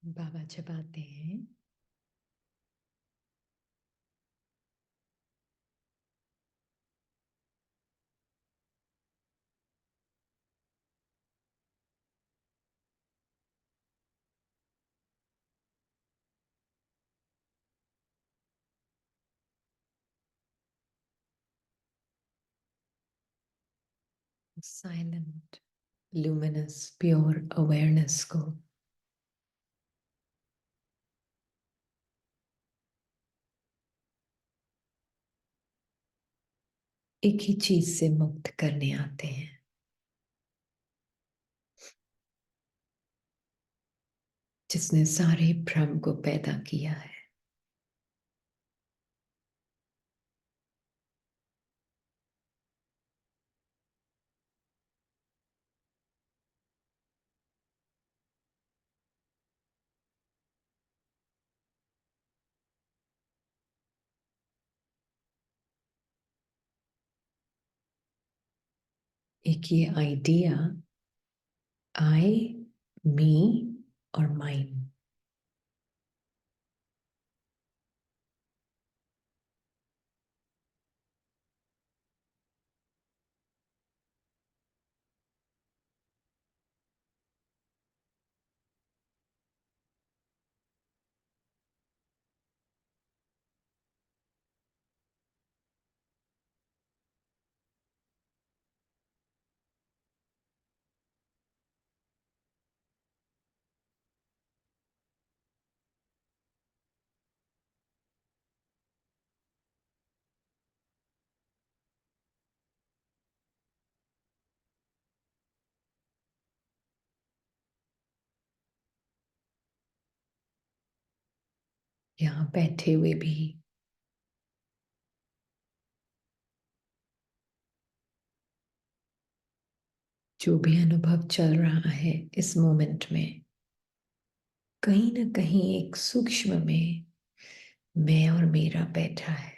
बाबा जब आते हैं साइलेंट ल्यूमिनस प्योर अवेयरनेस को एक ही चीज से मुक्त करने आते हैं, जिसने सारे भ्रम को पैदा किया है। एक ये आइडिया आई, मी और माइन, यहाँ बैठे हुए भी जो भी अनुभव चल रहा है इस मोमेंट में, कहीं ना कहीं एक सूक्ष्म में मैं और मेरा बैठा है।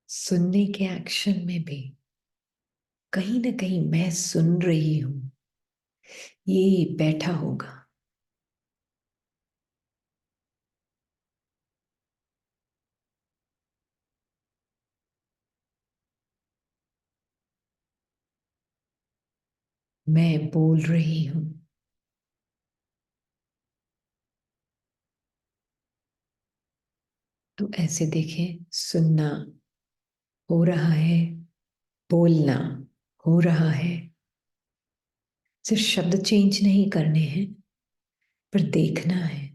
सुनने के एक्शन में भी कहीं ना कहीं मैं सुन रही हूं, ये बैठा होगा। मैं बोल रही हूं। तो ऐसे देखें, सुनना हो रहा है, बोलना हो रहा है। सिर्फ शब्द चेंज नहीं करने हैं, पर देखना है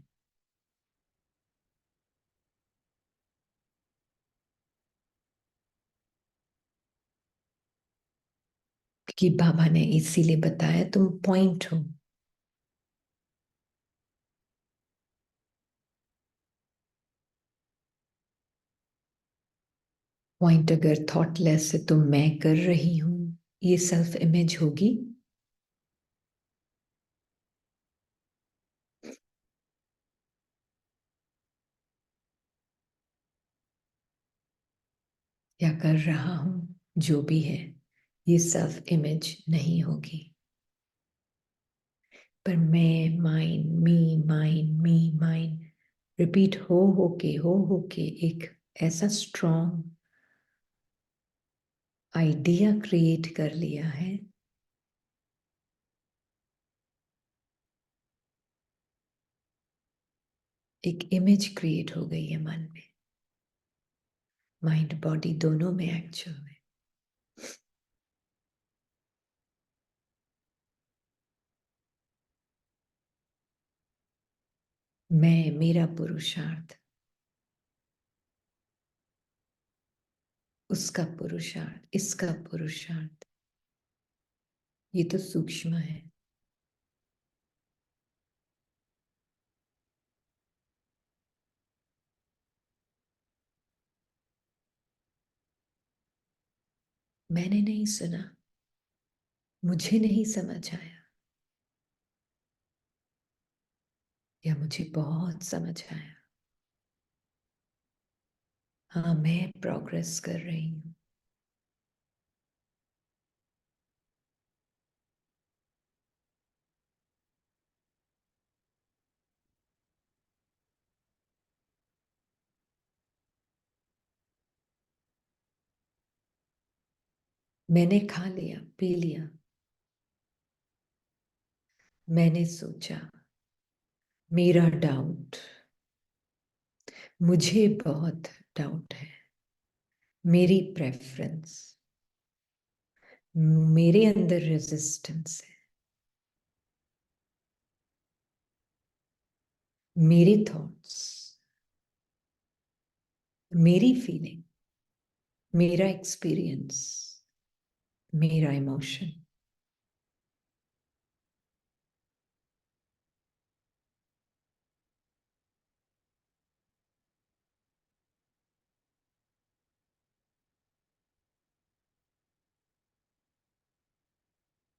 कि बाबा ने इसीलिए बताया तुम पॉइंट हो। पॉइंट अगर थॉटलेस है तो मैं कर रही हूं, ये सेल्फ इमेज होगी। या कर रहा हूं, जो भी है, ये सेल्फ इमेज नहीं होगी। पर मैं, माइन, मी, माइन, मी, माइन रिपीट हो के एक ऐसा स्ट्रॉन्ग आइडिया क्रिएट कर लिया है। एक इमेज क्रिएट हो गई है मन में, माइंड बॉडी दोनों में एक्चुअल में। मैं, मेरा पुरुषार्थ, उसका पुरुषार्थ, इसका पुरुषार्थ, ये तो सूक्ष्म है। मैंने नहीं सुना, मुझे नहीं समझ आया, या मुझे बहुत समझ आया। हाँ, मैं प्रोग्रेस कर रही हूं। मैंने खा लिया, पी लिया। मैंने सोचा, मेरा डाउट, मुझे बहुत डाउट है, मेरी प्रेफरेंस, मेरे अंदर रेजिस्टेंस है, मेरे थॉट्स, मेरी फीलिंग, मेरा एक्सपीरियंस, मेरा इमोशन।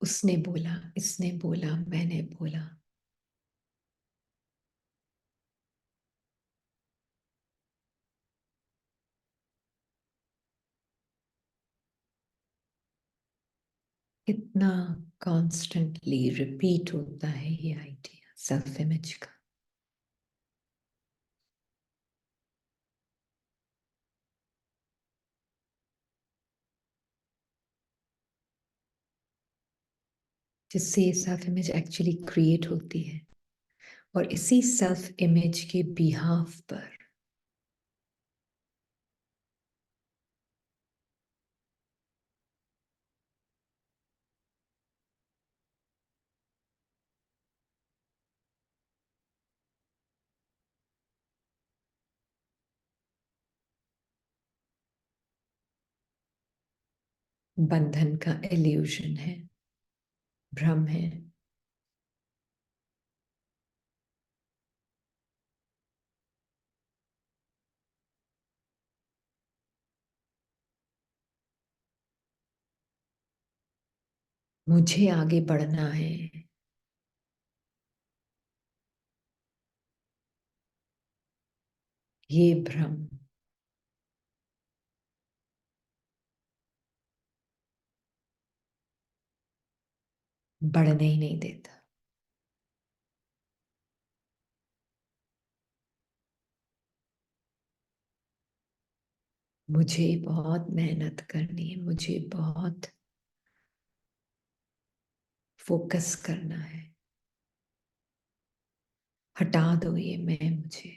उसने बोला, इसने बोला, मैंने बोला। कितना कॉन्स्टेंटली रिपीट होता है ये आइडिया सेल्फ इमेज का। जिससे ये सेल्फ इमेज एक्चुअली क्रिएट होती है, और इसी सेल्फ इमेज के बिहाफ पर बंधन का इल्यूजन है, भ्रम है। मुझे आगे बढ़ना है, ये भ्रम बढ़ने ही नहीं देता। मुझे बहुत मेहनत करनी है, मुझे बहुत फोकस करना है। हटा दो ये मैं मुझे।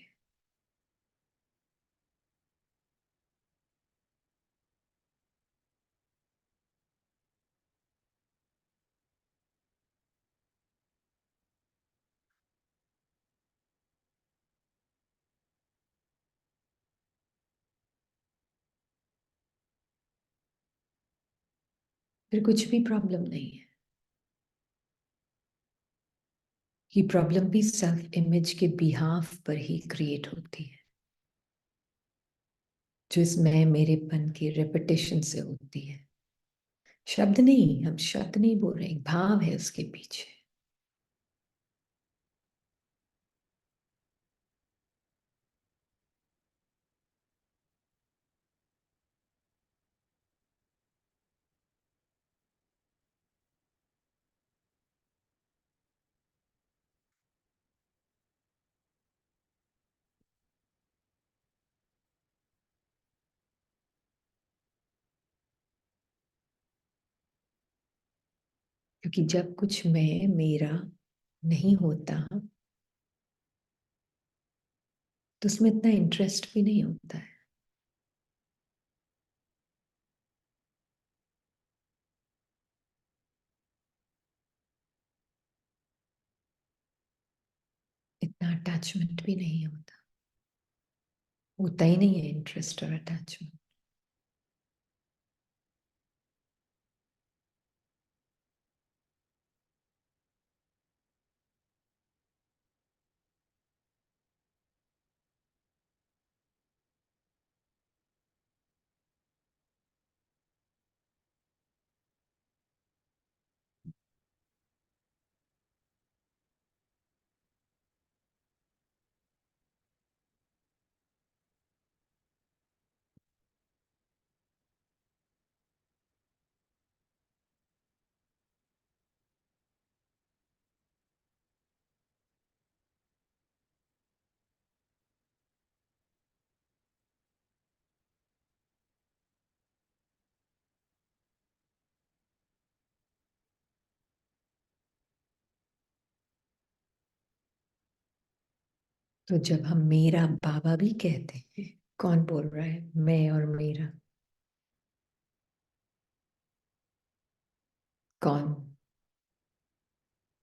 फिर कुछ भी प्रॉब्लम नहीं है। ये प्रॉब्लम भी सेल्फ इमेज के बिहाफ पर ही क्रिएट होती है, जो इस मैं मेरेपन की रेपिटेशन से होती है। शब्द नहीं, हम शब्द नहीं बोल रहे, भाव है उसके पीछे। क्योंकि जब कुछ मैं मेरा नहीं होता, तो उसमें इतना इंटरेस्ट भी नहीं होता है। इतना अटैचमेंट भी नहीं होता, होता ही नहीं है इंटरेस्ट और अटैचमेंट। तो जब हम मेरा बाबा भी कहते हैं, कौन बोल रहा है? मैं और मेरा। कौन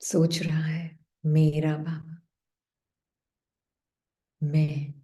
सोच रहा है मेरा बाबा? मैं।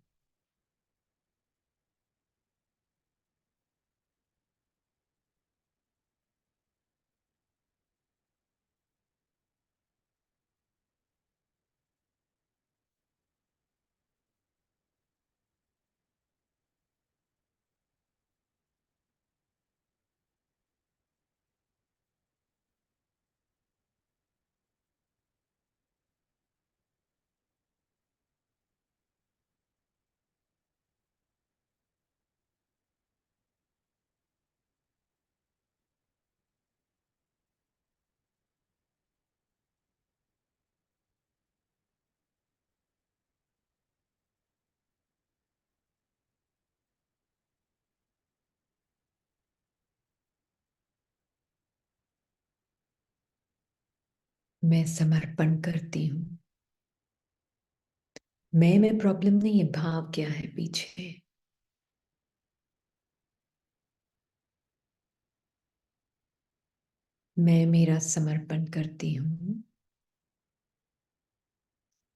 मैं समर्पण करती हूँ। मैं में प्रॉब्लम नहीं है, भाव क्या है पीछे? मैं मेरा समर्पण करती हूँ,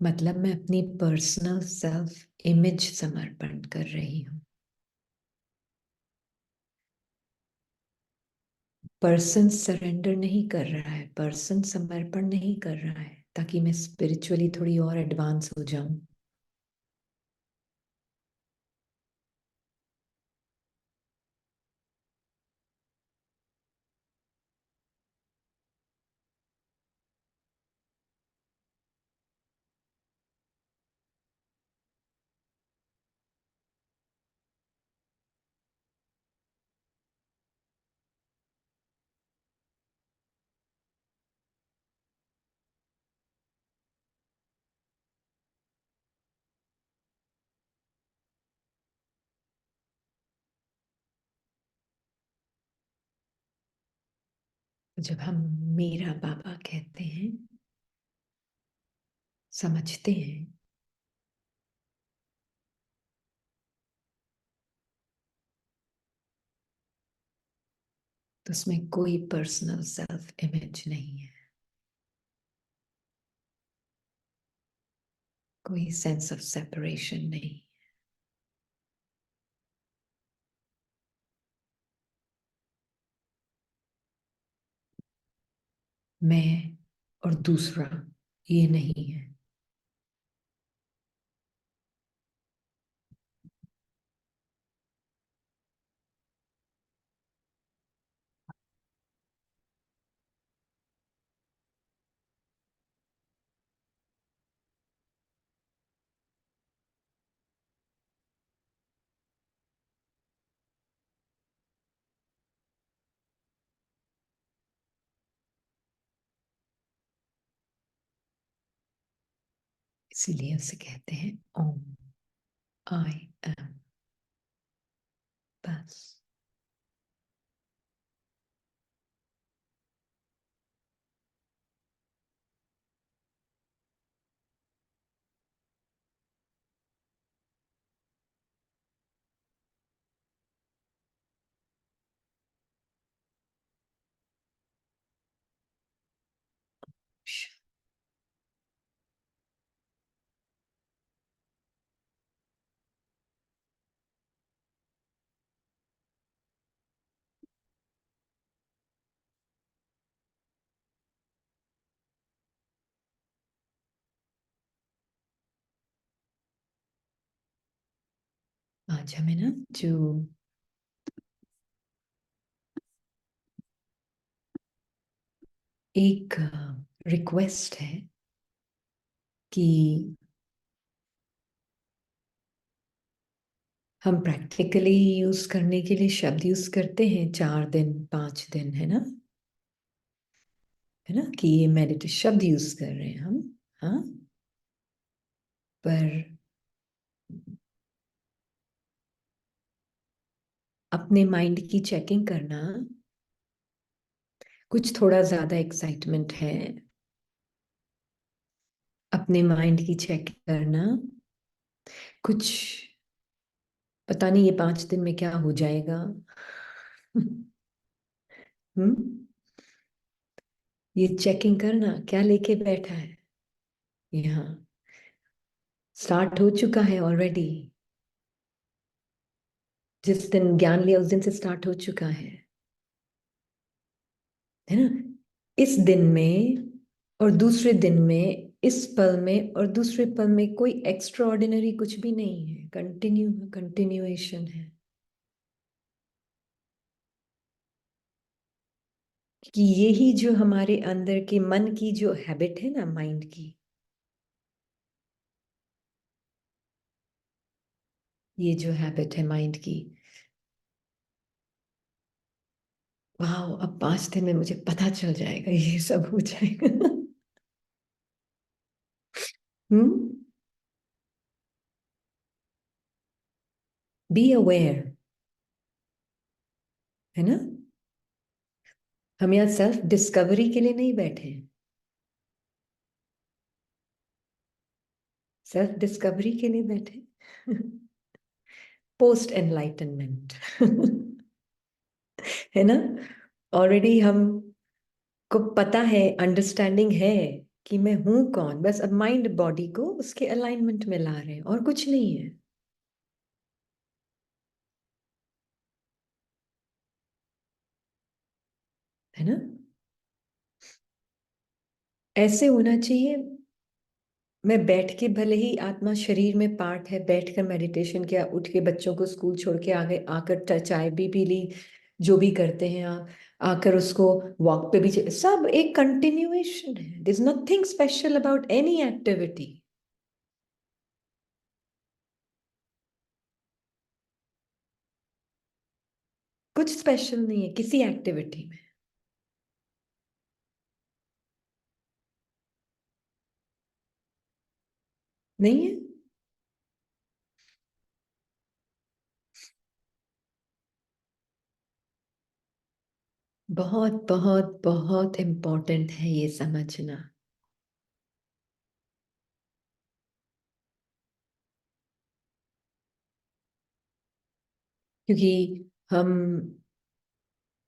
मतलब मैं अपनी पर्सनल सेल्फ इमेज समर्पण कर रही हूँ। पर्सन सरेंडर नहीं कर रहा है, पर्सन समर्पण नहीं कर रहा है ताकि मैं स्पिरिचुअली थोड़ी और एडवांस हो जाऊं। जब हम मेरा बाबा कहते हैं, समझते हैं, तो उसमें कोई पर्सनल सेल्फ इमेज नहीं है, कोई सेंस ऑफ सेपरेशन नहीं। मैं और दूसरा ये नहीं है। इसीलिए उसे कहते हैं ओम, आई एम। बस। आज हमें ना जो एक रिक्वेस्ट है कि हम प्रैक्टिकली यूज करने के लिए शब्द यूज करते हैं 4 दिन 5 दिन, है ना? है ना कि ये मेडिटेशन शब्द यूज कर रहे हैं हम। हाँ, पर अपने माइंड की चेकिंग करना, कुछ थोड़ा ज्यादा एक्साइटमेंट है, अपने माइंड की चेक करना कुछ पता नहीं ये 5 दिन में क्या हो जाएगा। हम्म। ये चेकिंग करना क्या लेके बैठा है यहाँ। स्टार्ट हो चुका है ऑलरेडी। जिस दिन ज्ञान लिया उस दिन से स्टार्ट हो चुका है ना। इस दिन में और दूसरे दिन में, इस पल में और दूसरे पल में कोई एक्स्ट्रा ऑर्डिनरी कुछ भी नहीं है। कंटिन्यूएशन है। कि यही जो हमारे अंदर के मन की जो हैबिट है ना, माइंड की, ये जो हैबिट है माइंड की, वाह, अब 5 दिन में मुझे पता चल जाएगा, ये सब हो जाएगा। हम्म। बी अवेयर, है ना। हम यहाँ सेल्फ डिस्कवरी के लिए नहीं बैठे हैं, सेल्फ डिस्कवरी के लिए बैठे। Post enlightenment. है ना। ऑलरेडी हम को पता है, अंडरस्टैंडिंग है कि मैं हूं कौन। बस अब माइंड बॉडी को उसके अलाइनमेंट में ला रहे हैं और कुछ नहीं है। है ना। ऐसे होना चाहिए। मैं बैठ के, भले ही आत्मा शरीर में पार्ट है, बैठकर मेडिटेशन किया, उठ के बच्चों को स्कूल छोड़ के आ गए, आकर चाय भी पी ली, जो भी करते हैं आप, आकर उसको वॉक पे भी सब एक कंटिन्यूएशन है। There is nothing special about any activity. कुछ स्पेशल नहीं है किसी एक्टिविटी में। नहीं है। बहुत बहुत बहुत इम्पोर्टेंट है ये समझना। क्योंकि हम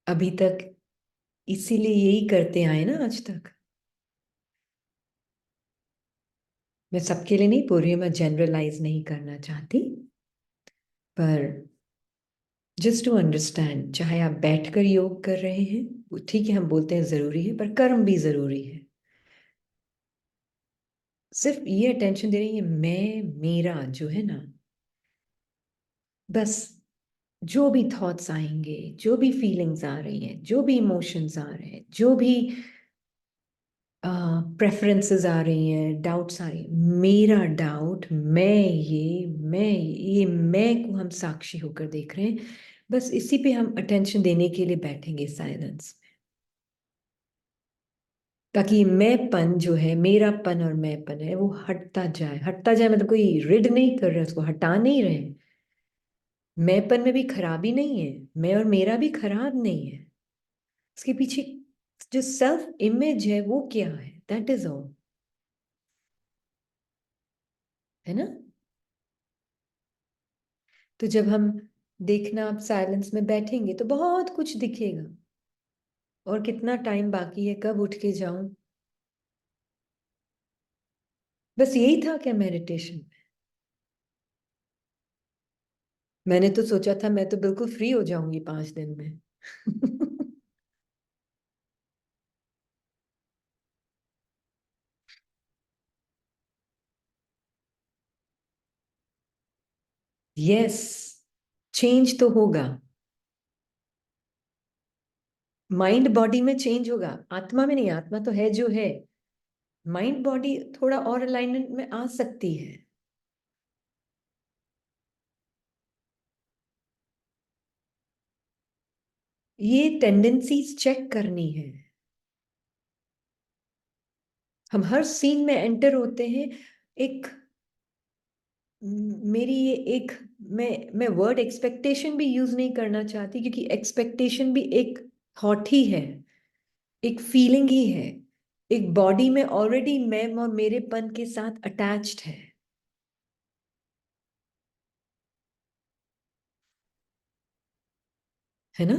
अभी तक इसीलिए यही करते आए ना आज तक। मैं सबके लिए नहीं बोल रही हूँ, मैं जनरलाइज नहीं करना चाहती, पर जस्ट टू अंडरस्टैंड, चाहे आप बैठकर योग कर रहे हैं, वो ठीक है, हम बोलते हैं जरूरी है, पर कर्म भी जरूरी है। सिर्फ ये अटेंशन दे रही है, मैं मेरा जो है ना, बस जो भी थॉट्स आएंगे, जो भी फीलिंग्स आ रही हैं, जो भी इमोशंस आ रहे हैं, जो भी प्रेफरेंसेस आ रही हैं, डाउट्स आ रही हैं, मेरा डाउट, मैं को हम साक्षी होकर देख रहे हैं। बस इसी पे हम अटेंशन देने के लिए बैठेंगे साइलेंस में, ताकि मैंपन जो है, मेरापन और मैंपन है, वो हटता जाए। हटता जाए मतलब कोई रिड नहीं कर रहे, उसको हटा नहीं रहे। मैंपन में भी खराबी नहीं है, मैं और मेरा भी खराब नहीं है। उसके पीछे जो सेल्फ इमेज है वो क्या है, दैट इज ऑल। है ना। तो जब हम देखना, आप साइलेंस में बैठेंगे तो बहुत कुछ दिखेगा। और कितना टाइम बाकी है, कब उठ के जाऊं, बस यही था क्या मेडिटेशन। मैंने तो सोचा था मैं तो बिल्कुल फ्री हो जाऊंगी 5 दिन में। यस, चेंज तो होगा। माइंड बॉडी में चेंज होगा, आत्मा में नहीं। आत्मा तो है जो है। माइंड बॉडी थोड़ा और अलाइनमेंट में आ सकती है। ये टेंडेंसीज चेक करनी है। हम हर सीन में एंटर होते हैं। एक मेरी ये एक, मैं वर्ड एक्सपेक्टेशन भी यूज नहीं करना चाहती, क्योंकि एक्सपेक्टेशन भी एक थॉट ही है, एक फीलिंग ही है, एक बॉडी में ऑलरेडी मैं और मेरेपन के साथ अटैच्ड है। है ना?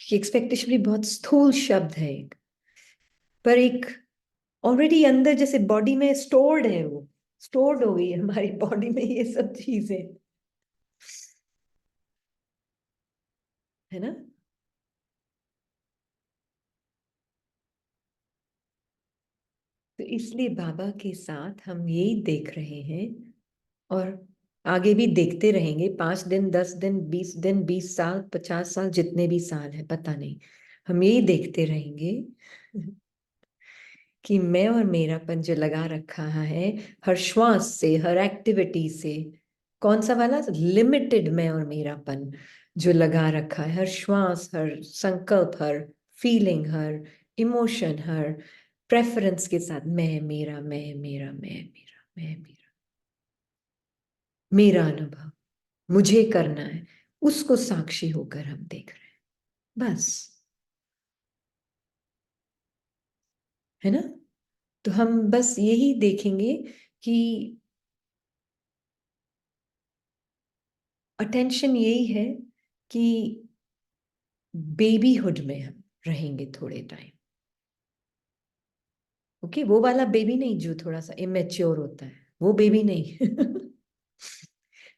एक्सपेक्टेशन भी बहुत स्थूल शब्द है एक, पर एक ऑलरेडी अंदर जैसे बॉडी में स्टोर्ड है, वो स्टोर्ड हो गई है हमारी बॉडी में ये सब चीजें, है ना? तो इसलिए बाबा के साथ हम यही देख रहे हैं, और आगे भी देखते रहेंगे। 5 दिन, 10 दिन, 20 दिन, 20 साल, 50 साल, जितने भी साल है पता नहीं, हम यही देखते रहेंगे कि मैं और मेरापन जो लगा रखा है हर श्वास से, हर एक्टिविटी से, कौन सा वाला लिमिटेड मैं और मेरापन जो लगा रखा है, हर श्वास, हर संकल्प, हर फीलिंग, हर इमोशन, हर प्रेफरेंस के साथ मैं मेरा, मैं मेरा, मैं मेरा, मैं मेरा, मेरा अनुभव मुझे करना है, उसको साक्षी होकर हम देख रहे हैं बस, है ना? तो हम बस यही देखेंगे कि अटेंशन यही है कि बेबीहुड में हम रहेंगे थोड़े टाइम। ओके, वो वाला बेबी नहीं जो थोड़ा सा इमेच्योर होता है, वो बेबी नहीं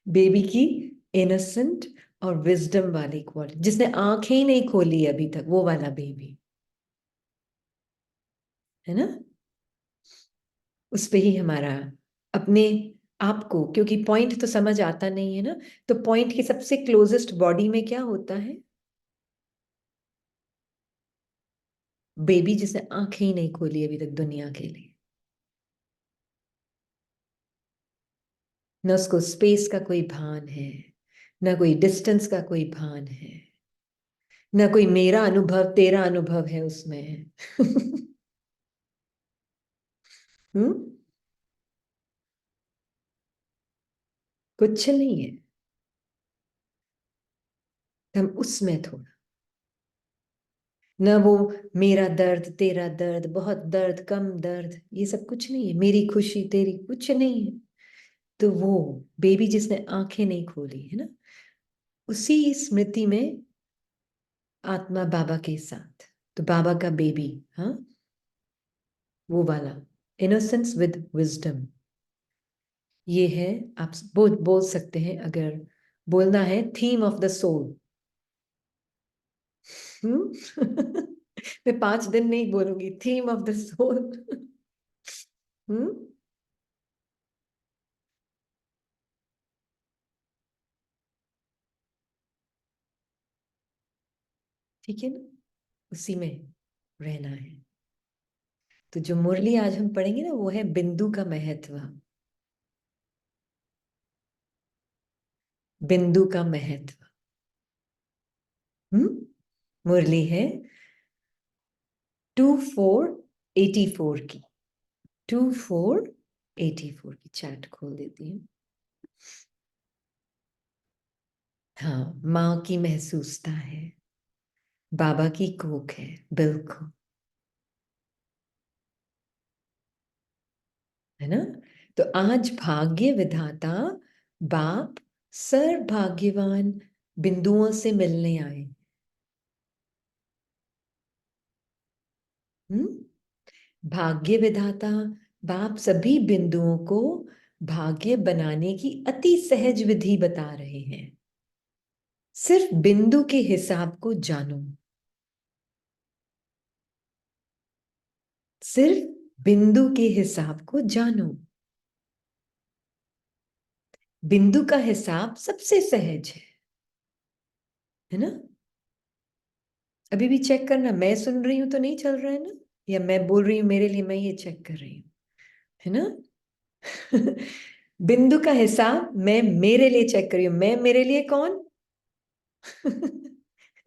बेबी की इनोसेंट और विजडम वाली क्वालिटी, जिसने आंखें ही नहीं खोली अभी तक, वो वाला बेबी, है ना? उस पे ही हमारा अपने आप को, क्योंकि पॉइंट तो समझ आता नहीं है ना, तो पॉइंट के सबसे क्लोजेस्ट बॉडी में क्या होता है? बेबी जिसने आंखें ही नहीं खोली अभी तक दुनिया के लिए, न उसको स्पेस का कोई भान है, न कोई डिस्टेंस का कोई भान है, न कोई मेरा अनुभव तेरा अनुभव है उसमें हम्म, कुछ नहीं है। हम उसमें थोड़ा, न वो मेरा दर्द तेरा दर्द, बहुत दर्द कम दर्द, ये सब कुछ नहीं है, मेरी खुशी तेरी कुछ नहीं है। तो वो बेबी जिसने आंखें नहीं खोली है ना, उसी स्मृति में आत्मा बाबा के साथ, तो बाबा का बेबी, हाँ, वो वाला इनोसेंस विद विजडम, ये है। आप बोल सकते हैं, अगर बोलना है थीम ऑफ द सोल। मैं 5 दिन नहीं बोलूंगी थीम ऑफ द सोल हम्म, ठीक है ना? उसी में रहना है। तो जो मुरली आज हम पढ़ेंगे ना, वो है बिंदु का महत्व, बिंदु का महत्व। मुरली है 2484 की, 2484 की चैट खोल देती हूँ। हाँ, माँ की महसूसता है, बाबा की कोख है, बिल्कुल, है ना? तो आज भाग्य विधाता बाप सर्वभाग्यवान बिंदुओं से मिलने आए। भाग्य विधाता बाप सभी बिंदुओं को भाग्य बनाने की अति सहज विधि बता रहे हैं। सिर्फ बिंदु के हिसाब को जानो, सिर्फ बिंदु के हिसाब को जानो। बिंदु का हिसाब सबसे सहज है ना? अभी भी चेक करना, मैं सुन रही हूं तो नहीं चल रहा है ना, या मैं बोल रही हूं मेरे लिए, मैं ये चेक कर रही हूं, है ना? बिंदु का हिसाब मैं मेरे लिए चेक कर रही हूं, मैं मेरे लिए कौन?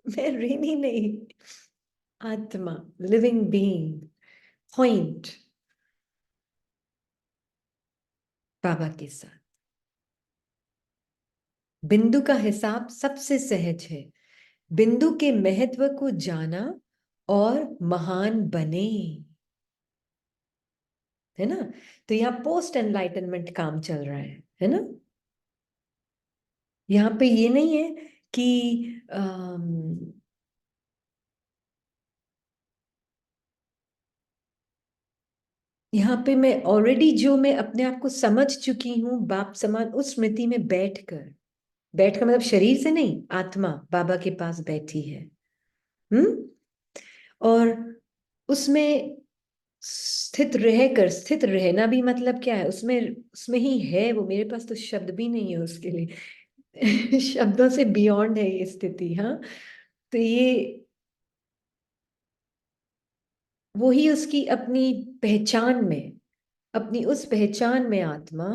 मैं रीनी नहीं, आत्मा, लिविंग बीइंग, पॉइंट, बाबा के साथ। बिंदु का हिसाब सबसे सहज है, बिंदु के महत्व को जाना और महान बने, है ना? तो यहाँ पोस्ट एनलाइटनमेंट काम चल रहा है ना? यहाँ पे ये नहीं है कि यहाँ पे मैं ऑलरेडी जो मैं अपने आप को समझ चुकी हूँ बाप समान, उस स्मृति में बैठकर मतलब शरीर से नहीं, आत्मा बाबा के पास बैठी है। और उसमें स्थित रहना भी मतलब क्या है, उसमें उसमें ही है वो। मेरे पास तो शब्द भी नहीं है उसके लिए शब्दों से बियॉन्ड है ये स्थिति। हाँ, तो ये वो ही उसकी अपनी पहचान में, अपनी उस पहचान में आत्मा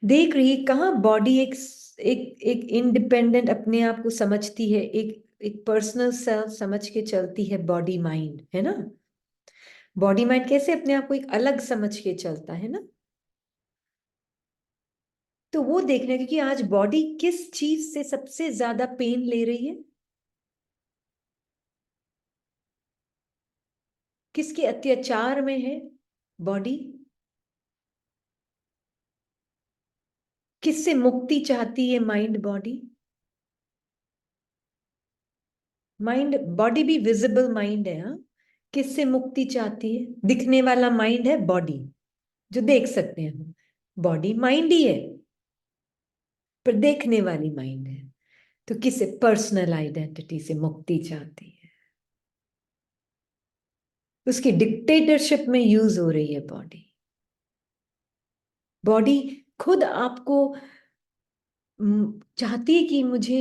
देख रही है कहाँ बॉडी एक एक एक इंडिपेंडेंट अपने आप को समझती है, एक एक पर्सनल सेल्फ समझ के चलती है। बॉडी माइंड है ना, बॉडी माइंड कैसे अपने आप को एक अलग समझ के चलता है ना। तो वो देखना, क्योंकि आज बॉडी किस चीज से सबसे ज्यादा पेन ले रही है, किसके अत्याचार में है बॉडी, किससे मुक्ति चाहती है माइंड बॉडी। माइंड बॉडी भी विजिबल माइंड है। हाँ, किससे मुक्ति चाहती है, दिखने वाला माइंड है बॉडी, जो देख सकते हैं हम, बॉडी माइंड ही है, पर देखने वाली माइंड है। तो किसे पर्सनल आइडेंटिटी से मुक्ति चाहती है, उसकी डिक्टेटरशिप में यूज हो रही है बॉडी। बॉडी खुद आपको चाहती है कि मुझे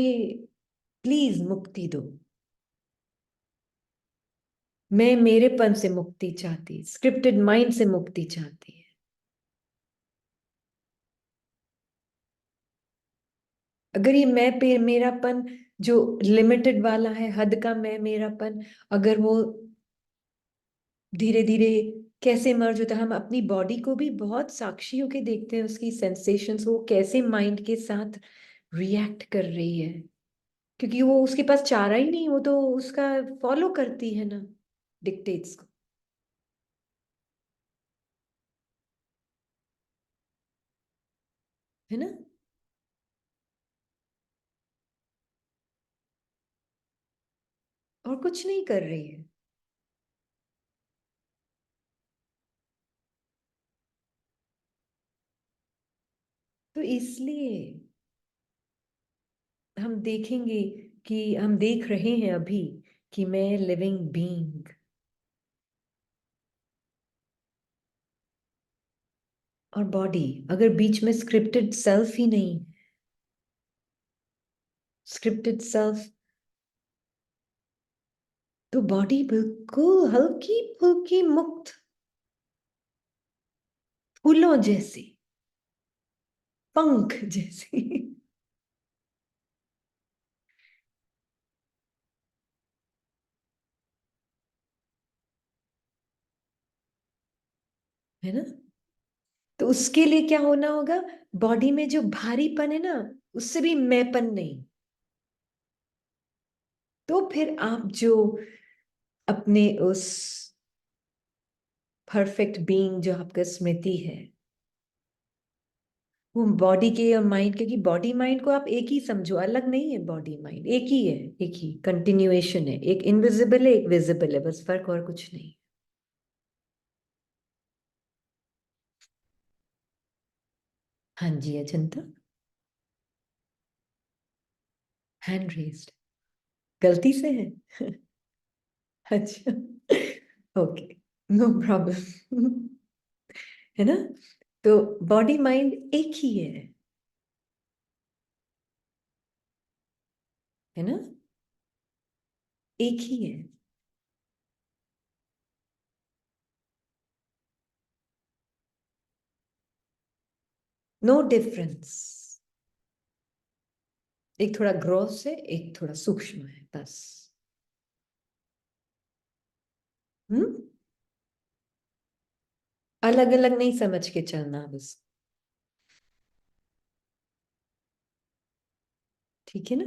प्लीज मुक्ति दो, मैं मेरेपन से मुक्ति चाहती, स्क्रिप्टेड माइंड से मुक्ति चाहती है। अगर ये मैं पे मेरापन जो लिमिटेड वाला है, हद का मैं मेरापन, अगर वो धीरे धीरे कैसे मर्ज होता है, हम अपनी बॉडी को भी बहुत साक्षी होके देखते हैं, उसकी सेंसेशंस वो कैसे माइंड के साथ रिएक्ट कर रही है, क्योंकि वो उसके पास चारा ही नहीं, वो तो उसका फॉलो करती है ना डिक्टेट्स को, है ना। और कुछ नहीं कर रही है। तो इसलिए हम देखेंगे कि हम देख रहे हैं अभी कि मैं लिविंग बीइंग, और बॉडी अगर बीच में स्क्रिप्टेड सेल्फ ही नहीं, स्क्रिप्टेड सेल्फ, तो बॉडी बिल्कुल हल्की फुल्की मुक्त, फूलों जैसी, पंख जैसी है ना। तो उसके लिए क्या होना होगा, बॉडी में जो भारीपन है ना, उससे भी मैंपन नहीं। तो फिर आप जो अपने उस परफेक्ट बीइंग जो आपका स्मृति है, वो बॉडी के और माइंड, क्योंकि बॉडी माइंड को आप एक ही समझो, अलग नहीं है। बॉडी माइंड एक ही है, एक ही कंटिन्यूएशन है, एक इनविजिबल है एक विजिबल है, बस फर्क और कुछ नहीं। हाँ जी अजंता, हैंड रेज्ड, गलती से है अच्छा, ओके, नो प्रॉब्लम है ना। तो बॉडी माइंड एक ही है ना, एक ही है। नो डिफरेंस, एक थोड़ा ग्रॉस है एक थोड़ा सूक्ष्म है, बस। हम्म, अलग अलग नहीं समझ के चलना बस, ठीक है ना।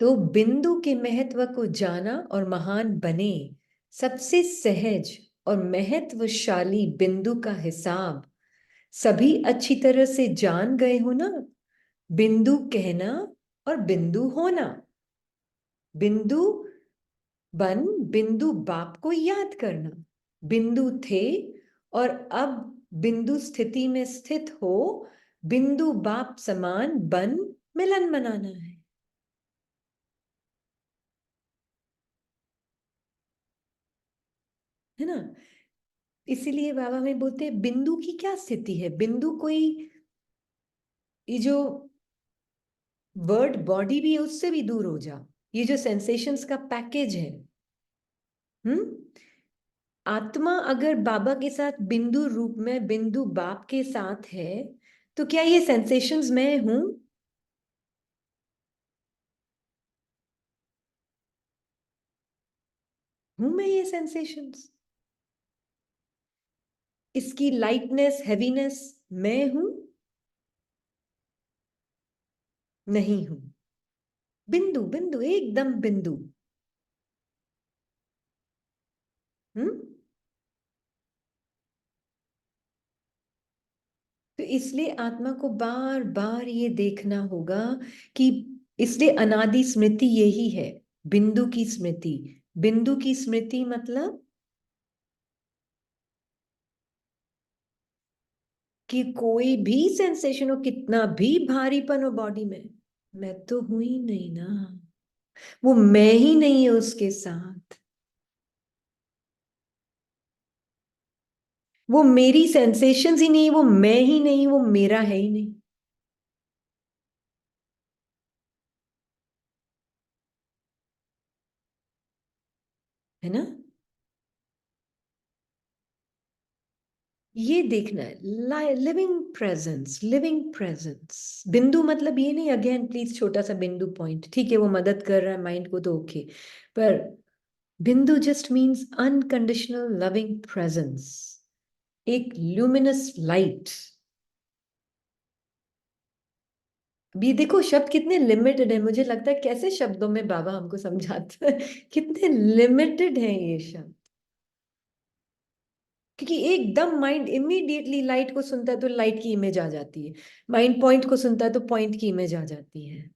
तो बिंदु के महत्व को जाना और महान बने, सबसे सहज और महत्वशाली बिंदु का हिसाब सभी अच्छी तरह से जान गए हो ना, बिंदु कहना और बिंदु होना। बिंदु बन, बिंदु बाप को याद करना। बिंदु थे और अब बिंदु स्थिति में स्थित हो, बिंदु बाप समान बन मिलन मनाना है ना। इसीलिए बाबा में बोलते हैं बिंदु की क्या स्थिति है। बिंदु कोई, ये जो वर्ड बॉडी भी है उससे भी दूर हो जा। ये जो सेंसेशंस का पैकेज है, हम्म, आत्मा अगर बाबा के साथ बिंदु रूप में बिंदु बाप के साथ है, तो क्या ये सेंसेशंस मैं हूं? हूं मैं ये सेंसेशंस? इसकी लाइटनेस हैवीनेस मैं हूं? नहीं हूं। बिंदु, बिंदु, एकदम बिंदु। हम्म। तो इसलिए आत्मा को बार बार ये देखना होगा कि, इसलिए अनादि स्मृति यही है, बिंदु की स्मृति। बिंदु की स्मृति मतलब कि कोई भी सेंसेशन हो, कितना भी भारीपन हो बॉडी में, मैं तो हूं ही नहीं ना, वो मैं ही नहीं है उसके साथ। वो मेरी सेंसेशंस ही नहीं, वो मैं ही नहीं, वो मेरा है ही नहीं। है ना। ये देखना है, लिविंग प्रेजेंस, लिविंग प्रेजेंस। बिंदु मतलब ये नहीं, अगेन प्लीज, छोटा सा बिंदु पॉइंट, ठीक है वो मदद कर रहा है माइंड को तो ओके, पर बिंदु just means unconditional loving presence, एक ल्यूमिनस लाइट। अभी देखो शब्द कितने लिमिटेड है, मुझे लगता है कैसे शब्दों में बाबा हमको समझाते हैं कितने लिमिटेड हैं ये शब्द। क्योंकि एकदम माइंड इमीडिएटली लाइट को सुनता है तो लाइट की इमेज आ जाती है, माइंड पॉइंट को सुनता है तो पॉइंट की इमेज आ जाती है।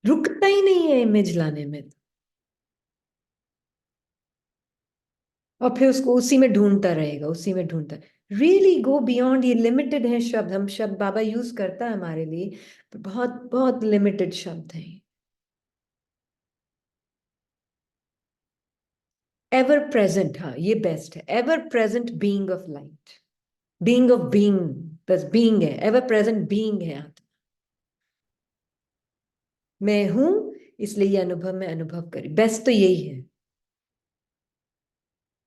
रुकता ही नहीं है इमेज लाने में। और फिर उसको उसी में ढूंढता रहेगा, उसी में ढूंढता। रियली गो बियॉन्ड, ये लिमिटेड है शब्द, हम शब्द बाबा यूज करता है हमारे लिए, पर बहुत बहुत लिमिटेड शब्द हैं। एवर प्रेजेंट, हाँ ये बेस्ट है, ever present being of light, being of being, बस बीइंग है, एवर प्रेजेंट बीइंग है आत्मा। मैं हूं, इसलिए ये अनुभव में अनुभव करी, बेस्ट तो यही है,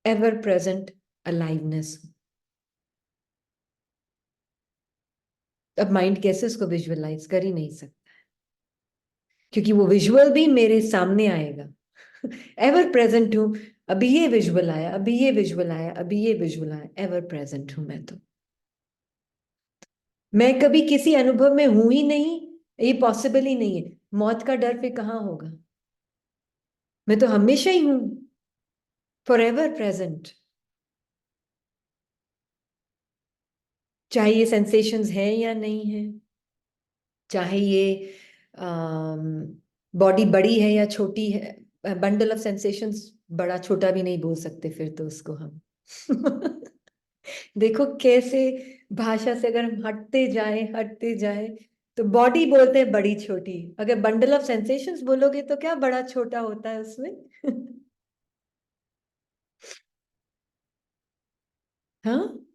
एवर प्रेजेंट अलाइवनेस। अब माइंड कैसे उसको विजुअलाइज कर ही नहीं सकता, क्योंकि वो विजुअल भी मेरे सामने आएगा एवर प्रेजेंट हूं, अभी ये विजुअल आया, अभी ये विजुअल आया, अभी ये विजुअल आया, एवर प्रेजेंट हूं मैं तो। मैं कभी किसी अनुभव में हूं ही नहीं, ये पॉसिबल ही नहीं है। मौत का डर फिर कहाँ होगा? मैं तो हमेशा ही हूं, फॉर एवर प्रेजेंट। चाहे ये सेंसेशंस है या नहीं है, चाहे ये बॉडी बड़ी है या छोटी है, बंडल ऑफ सेंसेशंस, बड़ा छोटा भी नहीं बोल सकते फिर तो उसको हम देखो कैसे भाषा से अगर हम हटते जाए तो बॉडी बोलते हैं बड़ी छोटी, अगर बंडल ऑफ सेंसेशंस बोलोगे तो क्या बड़ा छोटा होता है उसमें हाँ,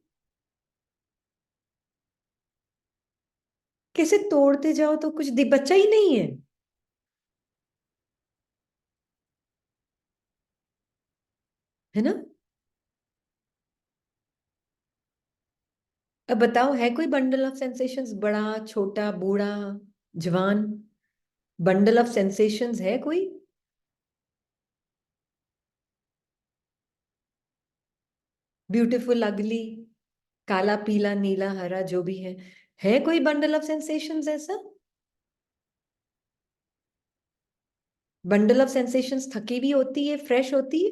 कैसे तोड़ते जाओ तो कुछ बच्चा ही नहीं है। है ना। अब बताओ है कोई बंडल ऑफ सेंसेशंस, बड़ा छोटा बूढ़ा जवान, बंडल ऑफ सेंसेशंस है कोई? ब्यूटीफुल अगली, काला पीला नीला हरा जो भी है कोई बंडल ऑफ सेंसेशंस ऐसा? बंडल ऑफ सेंसेशंस थकी भी होती है, फ्रेश होती है?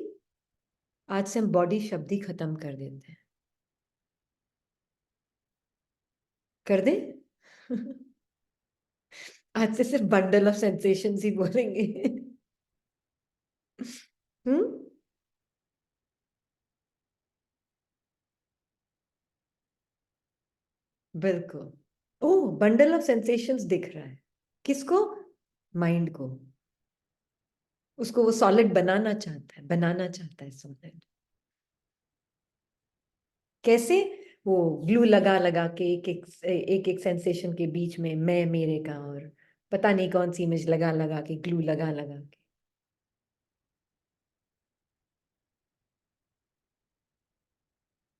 आज से हम बॉडी शब्द ही खत्म कर देते हैं। कर दे। आज से सिर्फ बंडल ऑफ सेंसेशंस ही बोलेंगे। हम्म। बिल्कुल। ओह, बंडल ऑफ सेंसेशंस दिख रहा है। किसको? माइंड को। उसको वो सॉलिड बनाना चाहता है, बनाना चाहता है सॉलिड। कैसे? वो ग्लू लगा लगा के एक एक सेंसेशन के बीच में मैं मेरे का और पता नहीं कौन सी इमेज लगा लगा के, ग्लू लगा लगा के।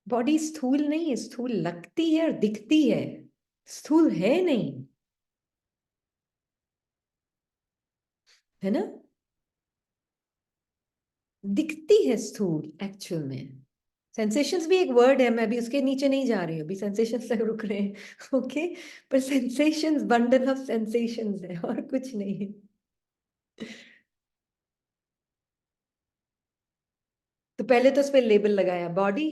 बॉडी स्थूल नहीं है, स्थूल लगती है और दिखती है, स्थूल है नहीं। है ना? दिखती है स्थूल एक्चुअल में। सेंसेशंस भी एक वर्ड है, मैं अभी उसके नीचे नहीं जा रही हूँ, अभी सेंसेशंस तक रुक रहे हैं। ओके। पर सेंसेशंस बंडल ऑफ सेंसेशंस है और कुछ नहीं है। तो पहले तो उस पर लेबल लगाया बॉडी,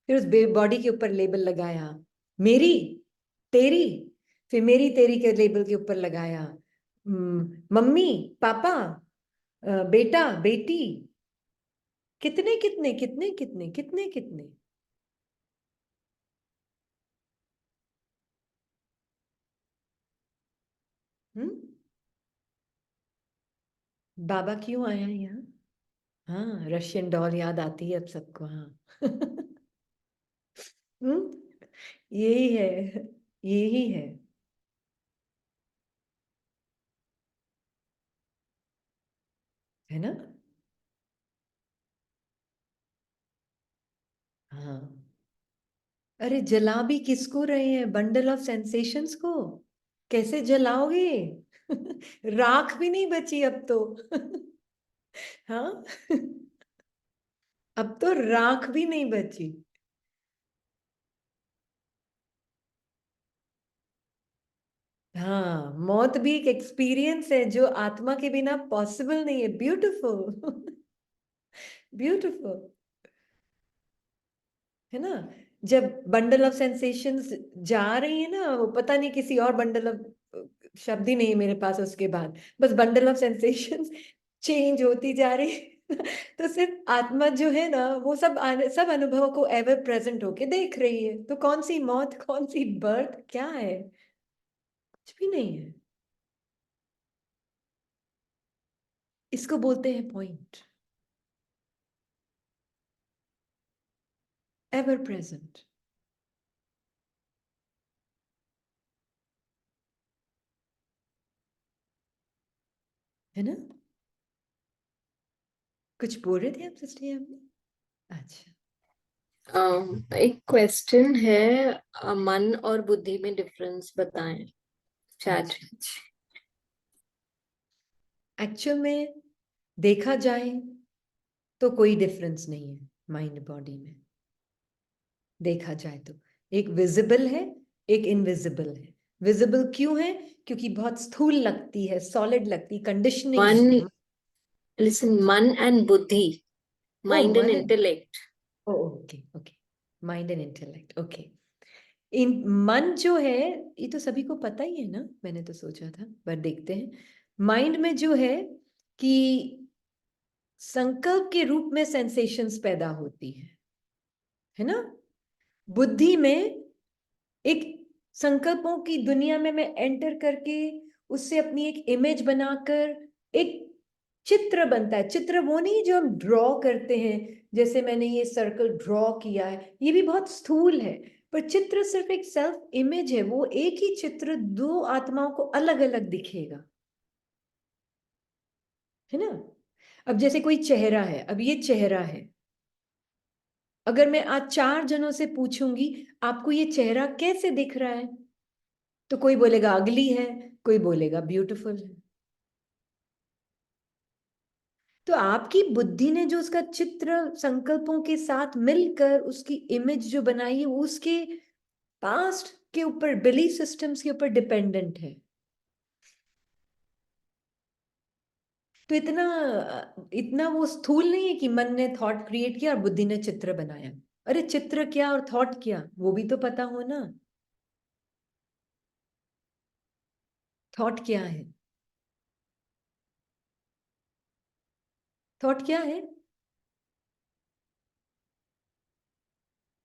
फिर उस बॉडी के ऊपर लेबल लगाया मेरी, तेरी, फिर मेरी तेरी के लेबल के ऊपर लगाया मम्मी, पापा, बेटा, बेटी। कितने कितने कितने कितने कितने कितने। हम्म। बाबा क्यों आया यहाँ? हाँ, रशियन डॉल याद आती है अब सबको, हाँ। हम्म। यही है, यही है। है ना? हाँ। अरे जला भी किसको रहे हैं? बंडल ऑफ सेंसेशंस को। कैसे जलाओगे? राख भी नहीं बची अब तो। हाँ। अब तो राख भी नहीं बची। हाँ, मौत भी एक एक्सपीरियंस है जो आत्मा के बिना पॉसिबल नहीं है। ब्यूटिफुल। ब्यूटिफुल। है ना? जब बंडल ऑफ सेंसेशंस जा रही है ना, वो पता नहीं किसी और बंडल ऑफ, शब्द ही नहीं है मेरे पास उसके बाद, बस बंडल ऑफ सेंसेशंस चेंज होती जा रही है। तो सिर्फ आत्मा जो है ना, वो सब अनुभवों को एवर प्रेजेंट होके देख रही है। तो कौन सी मौत, कौन सी बर्थ, क्या है? कुछ भी नहीं है। इसको बोलते हैं पॉइंट। Ever present. है ना? कुछ बोल रहे थे आप सिस्टर आपने? अच्छा। एक क्वेश्चन है, मन और बुद्धि में डिफरेंस बताएं चैट। अच्छा। एक्चुअल में देखा जाए तो कोई डिफरेंस नहीं है माइंड बॉडी में। देखा जाए तो एक विजिबल है, एक इनविजिबल है। विजिबल क्यों है? क्योंकि बहुत स्थूल लगती है, सॉलिड लगती, कंडीशनिंग मन, है। लिसन, मन एंड बुद्धि, ओ माइंड एंड मन। Intellect. Oh okay okay. Mind and intellect, okay. इन मन जो है, ये तो सभी को पता ही है ना, मैंने तो सोचा था, पर देखते हैं। माइंड में जो है कि संकल्प के रूप में सेंसेशंस पैदा होती है ना? बुद्धि में एक संकल्पों की दुनिया में मैं एंटर करके उससे अपनी एक इमेज बनाकर एक चित्र बनता है। चित्र वो नहीं जो हम ड्रॉ करते हैं, जैसे मैंने ये सर्कल ड्रॉ किया है, ये भी बहुत स्थूल है। पर चित्र सिर्फ एक सेल्फ इमेज है, वो एक ही चित्र दो आत्माओं को अलग अलग दिखेगा। है ना? अब जैसे कोई चेहरा है, अब ये चेहरा है, अगर मैं आज 4 जनों से पूछूंगी आपको ये चेहरा कैसे दिख रहा है, तो कोई बोलेगा अगली है, कोई बोलेगा ब्यूटीफुल है। तो आपकी बुद्धि ने जो उसका चित्र संकल्पों के साथ मिलकर उसकी इमेज जो बनाई है, वो उसके पास्ट के ऊपर, बिलीफ सिस्टम्स के ऊपर डिपेंडेंट है। तो इतना इतना वो स्थूल नहीं है कि मन ने थॉट क्रिएट किया और बुद्धि ने चित्र बनाया। अरे चित्र क्या और थॉट क्या, वो भी तो पता हो ना। थॉट क्या है? थॉट क्या है?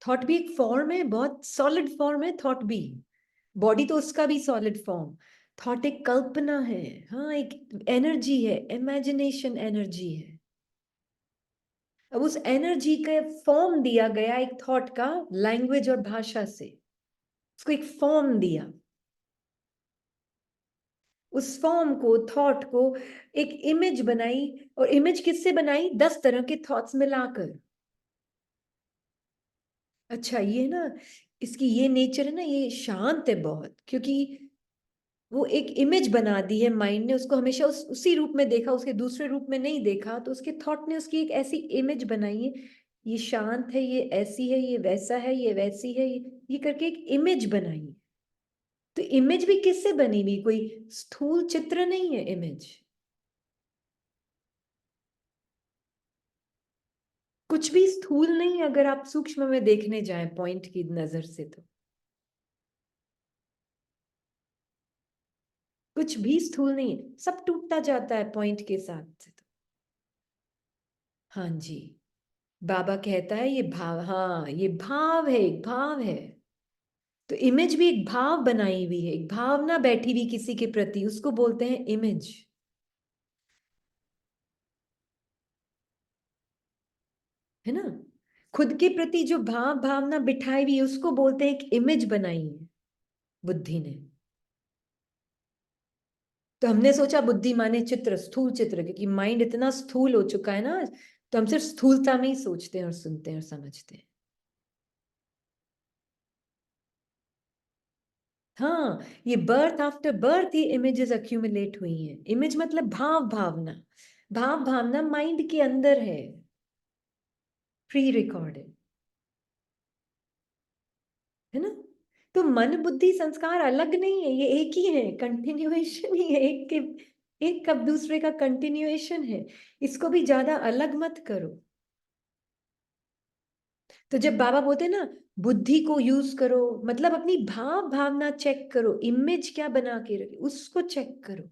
थॉट भी एक फॉर्म है, बहुत सॉलिड फॉर्म है थॉट भी। बॉडी तो उसका भी सॉलिड फॉर्म। थॉट एक कल्पना है, हाँ एक एनर्जी है, इमेजिनेशन एनर्जी है। अब उस एनर्जी का फॉर्म दिया गया एक थॉट का, लैंग्वेज और भाषा से उसको एक फॉर्म दिया। उस फॉर्म को, थॉट को एक इमेज बनाई। और इमेज किससे बनाई? 10 तरह के थॉट्स मिलाकर। अच्छा ये ना, इसकी ये नेचर है ना, ये शांत है बहुत, क्योंकि वो एक इमेज बना दी है माइंड ने, उसको हमेशा उसी रूप में देखा, उसके दूसरे रूप में नहीं देखा, तो उसके थॉट ने उसकी एक ऐसी इमेज बनाई है। ये शांत है, ये ऐसी है, ये वैसा है, ये वैसी है, ये करके एक इमेज बनाई है। तो इमेज भी किससे बनी हुई? कोई स्थूल चित्र नहीं है इमेज। कुछ भी स्थूल नहीं, अगर आप सूक्ष्म में देखने जाएं पॉइंट की नजर से, तो कुछ भी स्थूल नहीं है, सब टूटता जाता है पॉइंट के साथ से तो। हाँ जी। बाबा कहता है ये भाव, हाँ ये भाव है, एक भाव है। तो इमेज भी एक भाव बनाई हुई है, एक भावना बैठी हुई किसी के प्रति, उसको बोलते हैं इमेज। है ना? खुद के प्रति जो भाव भावना बिठाई हुई है, उसको बोलते हैं एक इमेज बनाई है बुद्धि ने। तो हमने सोचा बुद्धि माने चित्र, स्थूल चित्र, क्योंकि माइंड इतना स्थूल हो चुका है ना, तो हम सिर्फ स्थूलता में ही सोचते हैं और सुनते हैं और समझते हैं। हाँ, ये बर्थ आफ्टर बर्थ ये इमेजेस अक्यूमुलेट हुई हैं। इमेज मतलब भाव भावना। भाव भावना माइंड के अंदर है, प्री रिकॉर्डेड। है ना? तो मन बुद्धि संस्कार अलग नहीं है, ये एक ही है, कंटिन्यूएशन ही है, एक कब दूसरे का कंटिन्यूएशन है। इसको भी ज्यादा अलग मत करो। तो जब बाबा बोलते हैं ना बुद्धि को यूज करो, मतलब अपनी भाव भावना चेक करो, इमेज क्या बना के रखे उसको चेक करो।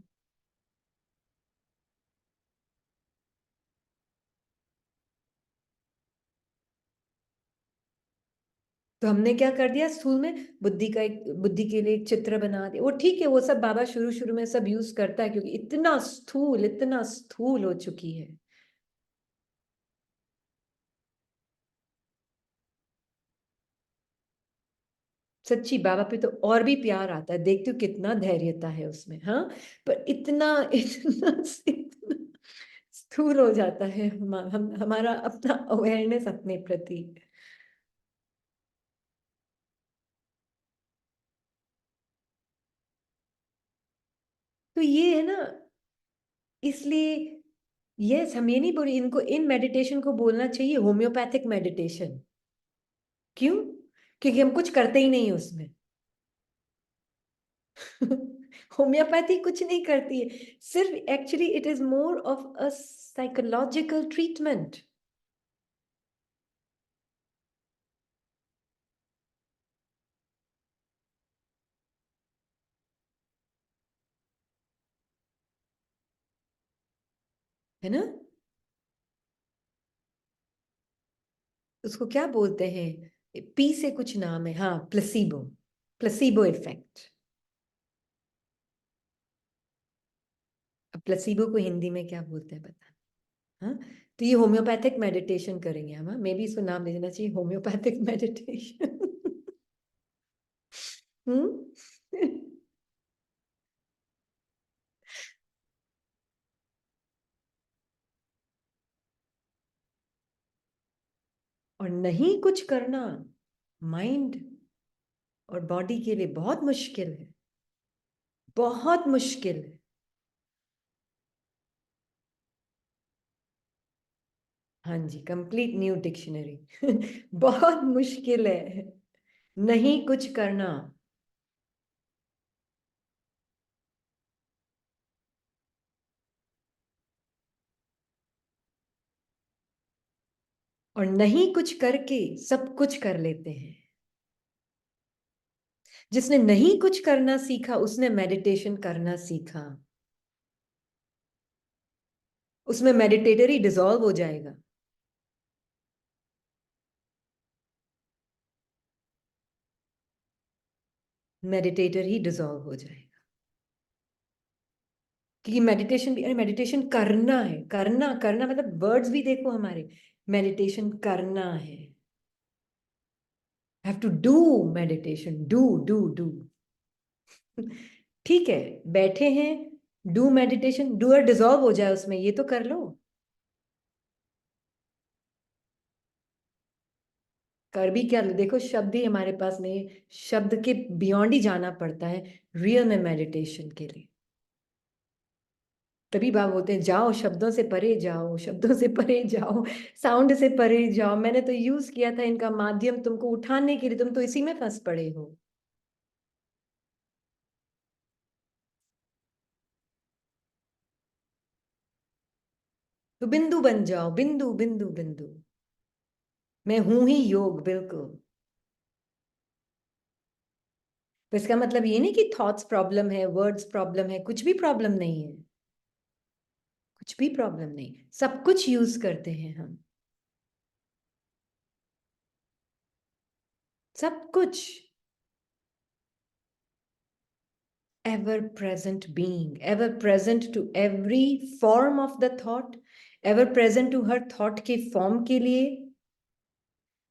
तो हमने क्या कर दिया स्कूल में, बुद्धि का एक, बुद्धि के लिए एक चित्र बना दिया। वो ठीक है, वो सब बाबा शुरू शुरू में सब यूज करता है, क्योंकि इतना स्थूल हो चुकी है। सच्ची बाबा पे तो और भी प्यार आता है, देखती हूँ कितना धैर्यता है उसमें, हाँ। पर इतना इतना स्थूल हो जाता है हमारा अपना अवेयरनेस अपने प्रति। तो ये है ना, इसलिए यस, हम ये नहीं बोल, इनको इन मेडिटेशन को बोलना चाहिए होम्योपैथिक मेडिटेशन। क्यों? क्योंकि हम कुछ करते ही नहीं उसमें। होम्योपैथी कुछ नहीं करती है, सिर्फ actually it is more of a psychological treatment. है ना? उसको क्या बोलते हैं, पी से कुछ नाम है, हाँ, प्लेसिबो, प्लेसिबो इफेक्ट। अब प्लेसिबो को हिंदी में क्या बोलते हैं बता? हाँ। तो ये होम्योपैथिक मेडिटेशन करेंगे हम, हाँ, मे भी इसको नाम दे देना चाहिए होम्योपैथिक मेडिटेशन। हम्म। और नहीं कुछ करना माइंड और बॉडी के लिए बहुत मुश्किल है, बहुत मुश्किल है। हाँ जी, कंप्लीट न्यू डिक्शनरी। बहुत मुश्किल है नहीं कुछ करना। और नहीं कुछ करके सब कुछ कर लेते हैं। जिसने नहीं कुछ करना सीखा उसने मेडिटेशन करना सीखा। उसमें मेडिटेटर ही डिसॉल्व हो जाएगा। मेडिटेटर ही डिसॉल्व हो जाएगा। क्योंकि मेडिटेशन भी, अरे मेडिटेशन करना है, करना करना मतलब वर्ड्स भी देखो हमारे, मेडिटेशन करना है। Have to do meditation, do do do. ठीक है, बैठे हैं, डू मेडिटेशन, डूअर डिसॉल्व हो जाए उसमें, ये तो कर लो। कर भी क्या लो, देखो शब्द ही हमारे पास नहीं, शब्द के बियॉन्ड ही जाना पड़ता है रियल में मेडिटेशन के लिए। तभी बाबा बोलते हैं जाओ शब्दों से परे जाओ, शब्दों से परे जाओ, साउंड से परे जाओ। मैंने तो यूज किया था इनका माध्यम तुमको उठाने के लिए, तुम तो इसी में फंस पड़े हो। तो बिंदु बन जाओ, बिंदु बिंदु बिंदु। मैं हूं ही योग, बिल्कुल। तो इसका मतलब ये नहीं कि थॉट्स प्रॉब्लम है, वर्ड्स प्रॉब्लम है, कुछ भी प्रॉब्लम नहीं है। कुछ भी प्रॉब्लम नहीं, सब कुछ यूज करते हैं हम, सब कुछ। ever present being, ever present to every form of the thought, ever present to her thought के फॉर्म के लिए।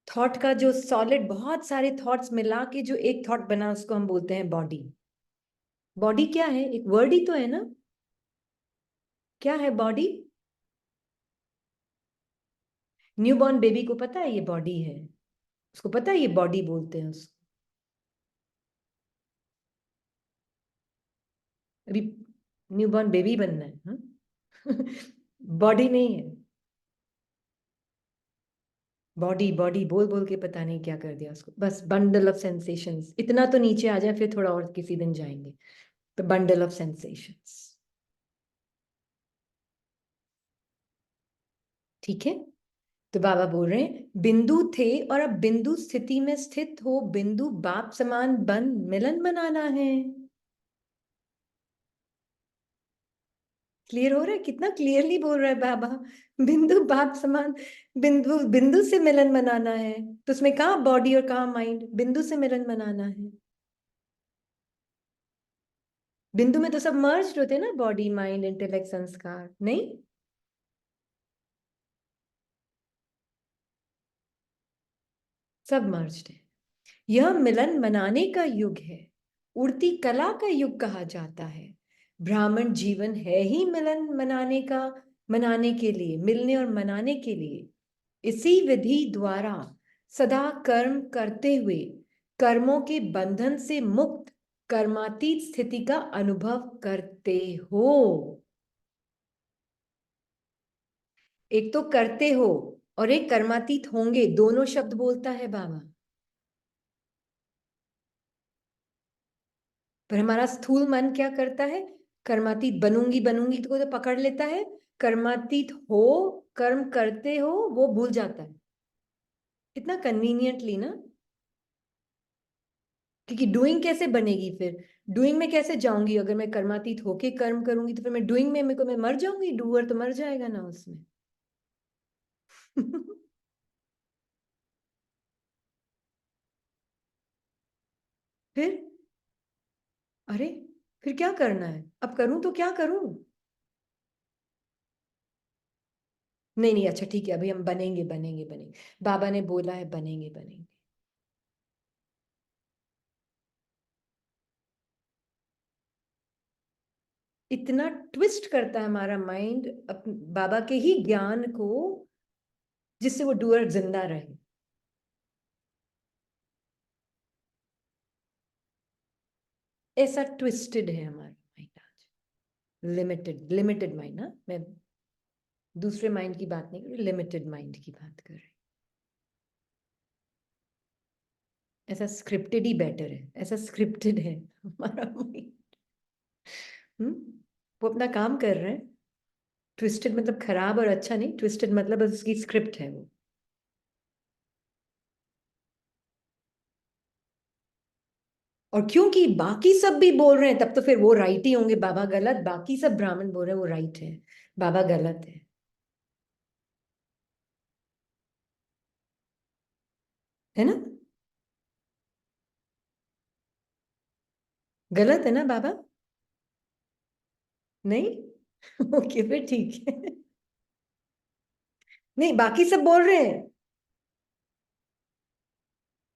थॉट का जो सॉलिड, बहुत सारे थॉट्स मिला के जो एक थॉट बना, उसको हम बोलते हैं बॉडी। बॉडी क्या है? एक वर्ड ही तो है ना। क्या है बॉडी? न्यूबॉर्न बेबी को पता है ये बॉडी है, उसको पता है ये बॉडी बोलते हैं उसको। अभी न्यूबॉर्न बेबी बनना है, हाँ? बॉडी नहीं है। बॉडी बॉडी बोल बोल के पता नहीं क्या कर दिया उसको, बस बंडल ऑफ सेंसेशंस। इतना तो नीचे आ जाए, फिर थोड़ा और किसी दिन जाएंगे। तो बंडल ऑफ सेंसेशंस, ठीक है। तो बाबा बोल रहे हैं बिंदु थे और अब बिंदु स्थिति में स्थित हो, बिंदु बाप समान बन मिलन बनाना है। क्लियर हो रहा है? कितना क्लियरली बोल रहा है बाबा। बिंदु बाप समान, बिंदु बिंदु से मिलन बनाना है। तो उसमें कहाँ बॉडी और कहाँ माइंड, बिंदु से मिलन बनाना है। बिंदु में तो सब मर्ज होते हैं ना, बॉडी माइंड इंटेलेक्ट संस्कार, नहीं? सब मर्ज्ड है। यह मिलन मनाने का युग है, उड़ती कला का युग कहा जाता है। ब्राह्मण जीवन है ही मिलन मनाने का, मनाने के लिए, मिलने और मनाने के लिए। इसी विधि द्वारा सदा कर्म करते हुए कर्मों के बंधन से मुक्त कर्मातीत स्थिति का अनुभव करते हो। एक तो करते हो और एक कर्मातीत होंगे, दोनों शब्द बोलता है बाबा। पर हमारा स्थूल मन क्या करता है? कर्मातीत बनूंगी बनूंगी तो पकड़ लेता है। कर्मातीत हो, कर्म करते हो, वो भूल जाता है। इतना कन्वीनियंटली ना। क्योंकि डूइंग कैसे बनेगी फिर? डूइंग में कैसे जाऊंगी? अगर मैं कर्मातीत होके कर्म करूंगी तो फिर मैं डूइंग में मेरे को मैं मर जाऊंगी, डूअर तो मर जाएगा ना उसमें। फिर अरे, फिर क्या करना है? अब करूं तो क्या करूं? नहीं नहीं, अच्छा ठीक है, अभी हम बनेंगे बनेंगे बनेंगे। बाबा ने बोला है बनेंगे बनेंगे। इतना ट्विस्ट करता है हमारा माइंड बाबा के ही ज्ञान को, जिससे वो डूअर जिंदा रहे। ऐसा ट्विस्टेड है हमारा माइंड आज। लिमिटेड लिमिटेड माइंड ना, मैं दूसरे माइंड की बात नहीं कर रही, लिमिटेड माइंड की बात कर रही। ऐसा स्क्रिप्टेड ही बेटर है, ऐसा स्क्रिप्टेड है हमारा माइंड। वो अपना काम कर रहे हैं। ट्विस्टेड मतलब खराब और अच्छा नहीं, ट्विस्टेड मतलब उसकी स्क्रिप्ट है वो। और क्योंकि बाकी सब भी बोल रहे हैं तब तो फिर वो राइट ही होंगे, बाबा गलत, बाकी सब ब्राह्मण बोल रहे हैं वो राइट है, बाबा गलत है। है ना? गलत है ना बाबा? नहीं? ओके फिर ठीक है। नहीं, बाकी सब बोल रहे हैं।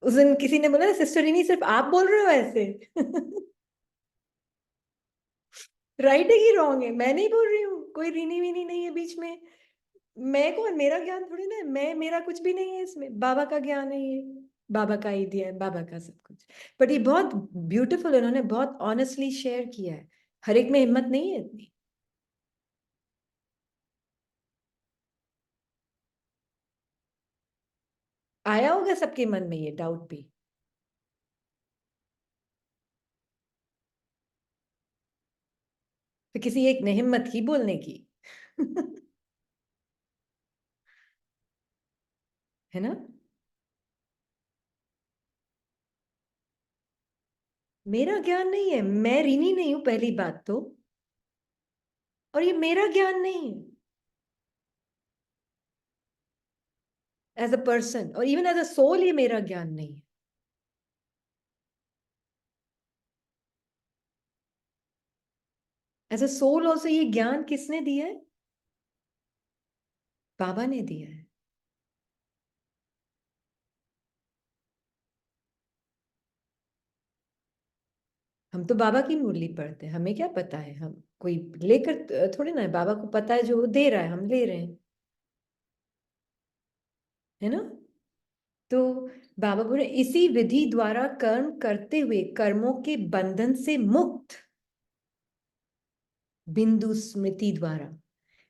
उस दिन किसी ने बोला ना सिस्टर ही नहीं, सिर्फ आप बोल रहे हो ऐसे। राइट है कि रॉन्ग है? मैं नहीं बोल रही हूँ, कोई रीनी वीनी नहीं है बीच में। मैं कौन, मेरा ज्ञान थोड़ी ना है, मैं, मेरा कुछ भी नहीं है इसमें, बाबा का ज्ञान है ये, बाबा का ही दिया है, बाबा का सब कुछ। बट ये बहुत ब्यूटीफुल, उन्होंने बहुत ऑनेस्टली शेयर किया है, हर एक में हिम्मत नहीं है इतनी। आया होगा सबके मन में ये डाउट भी। तो किसी एक ने हिम्मत की बोलने की। है ना? मेरा ज्ञान नहीं है, मैं ऋणी नहीं हूं पहली बात तो, और ये मेरा ज्ञान नहीं है एज अ पर्सन, और इवन एज अ सोल ये मेरा ज्ञान नहीं है। एज अ सोल ऑल्सो ये ज्ञान किसने दिया है? बाबा ने दिया है। हम तो बाबा की मुरली पढ़ते हैं, हमें क्या पता है, हम कोई लेकर थोड़ी ना है, बाबा को पता है जो वो दे रहा है हम ले रहे हैं। है ना? तो बाबा बोले इसी विधि द्वारा कर्म करते हुए कर्मों के बंधन से मुक्त, बिंदु स्मृति द्वारा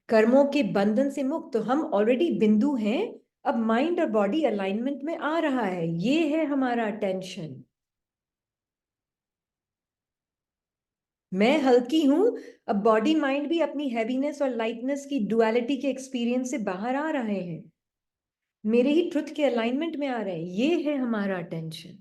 कर्मों के बंधन से मुक्त, तो हम ऑलरेडी बिंदु हैं। अब माइंड और बॉडी अलाइनमेंट में आ रहा है, ये है हमारा टेंशन। मैं हल्की हूं, अब बॉडी माइंड भी अपनी हैवीनेस और लाइटनेस की डुअलिटी के एक्सपीरियंस से बाहर आ रहे हैं, मेरे ही ट्रुथ के अलाइनमेंट में आ रहे हैं, ये है हमारा टेंशन।